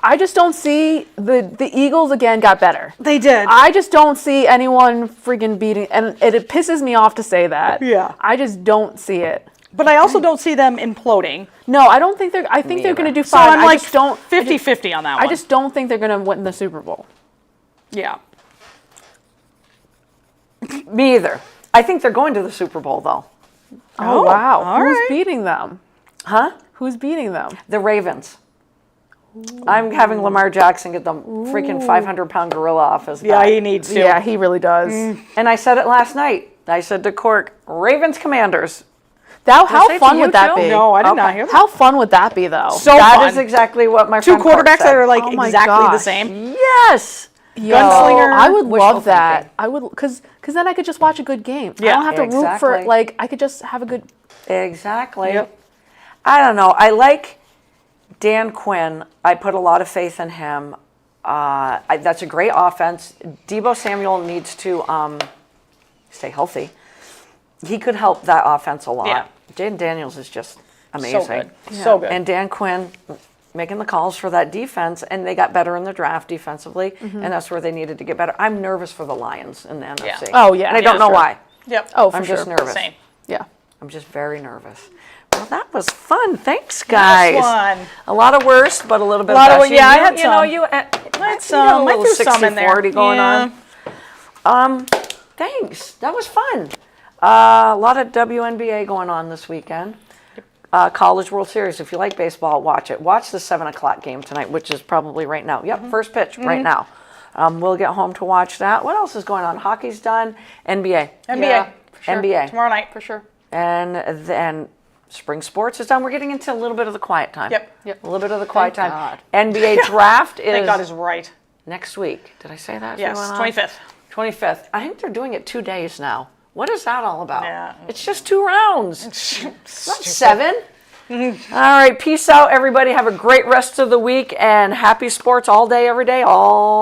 I just don't see the Eagles again got better. they did. I just don't see anyone freaking beating, and it pisses me off to say that. Yeah. I just don't see it. But I also don't see them imploding. No, I don't think they're. I think they're going to do So fine. I'm like I just don't 50-50 on that one. I just don't think they're going to win the Super Bowl. Yeah. Me either. I think they're going to the Super Bowl, though. Oh wow! all Who's right. beating them? Huh? Who's beating them? The Ravens. I'm having Lamar Jackson get the freaking 500-pound gorilla off his Yeah, back. he needs to. Yeah, he really does. And I said it last night. I said to Cork, Ravens Commanders. How say it fun to would you, that too? be? No, I did not Okay. hear that. How fun would that be though? So That fun. is exactly what my Two friend Cork quarterbacks said. that are like Oh my exactly the gosh. same. Yes. Yo, Gunslinger, I would wishful love that. thinking. I would, cause then I could just watch a good game. I Yeah, don't have to root for exactly. like I could just have a good. Exactly. Yep. I don't know. I like Dan Quinn. I put a lot of faith in him. That's a great offense. Deebo Samuel needs to stay healthy. He could help that offense a lot. Yeah. Jaden Daniels is just amazing. So good. So good. And Dan Quinn making the calls for that defense, and they got better in the draft defensively, and that's where they needed to get better. I'm nervous for the Lions in the NFC. Oh, yeah. And I don't Yeah, know sure. why. Yep. Oh, for I'm sure. just nervous. Same. Yeah. I'm just very nervous. Well, that was fun. Thanks, guys. Fun. A lot of worst, but a little bit A lot of of- best. yeah, I You- had you know, some. you had some. a I little threw some in there. 60-40 going Yeah. on. Thanks. That was fun. A lot of WNBA going on this weekend. College World Series. If you like baseball, watch it. Watch the 7 o'clock game tonight, which is probably right now. Yep, first pitch right now. We'll get home to watch that. What else is going on? Hockey's done. NBA. NBA. Yeah, for sure. NBA. Tomorrow night. For sure. And then spring sports is done. We're getting into a little bit of the quiet time. Yep. A little bit of the quiet Thank time. God. NBA draft is Thank God is right. next week. Did I say that? Yes, Everyone on? 25th. 25th. I think they're doing it 2 days now. What is that all about? Yeah. It's just 2 rounds. Not 7. All right. Peace out, everybody. Have a great rest of the week and happy sports all day, every day, all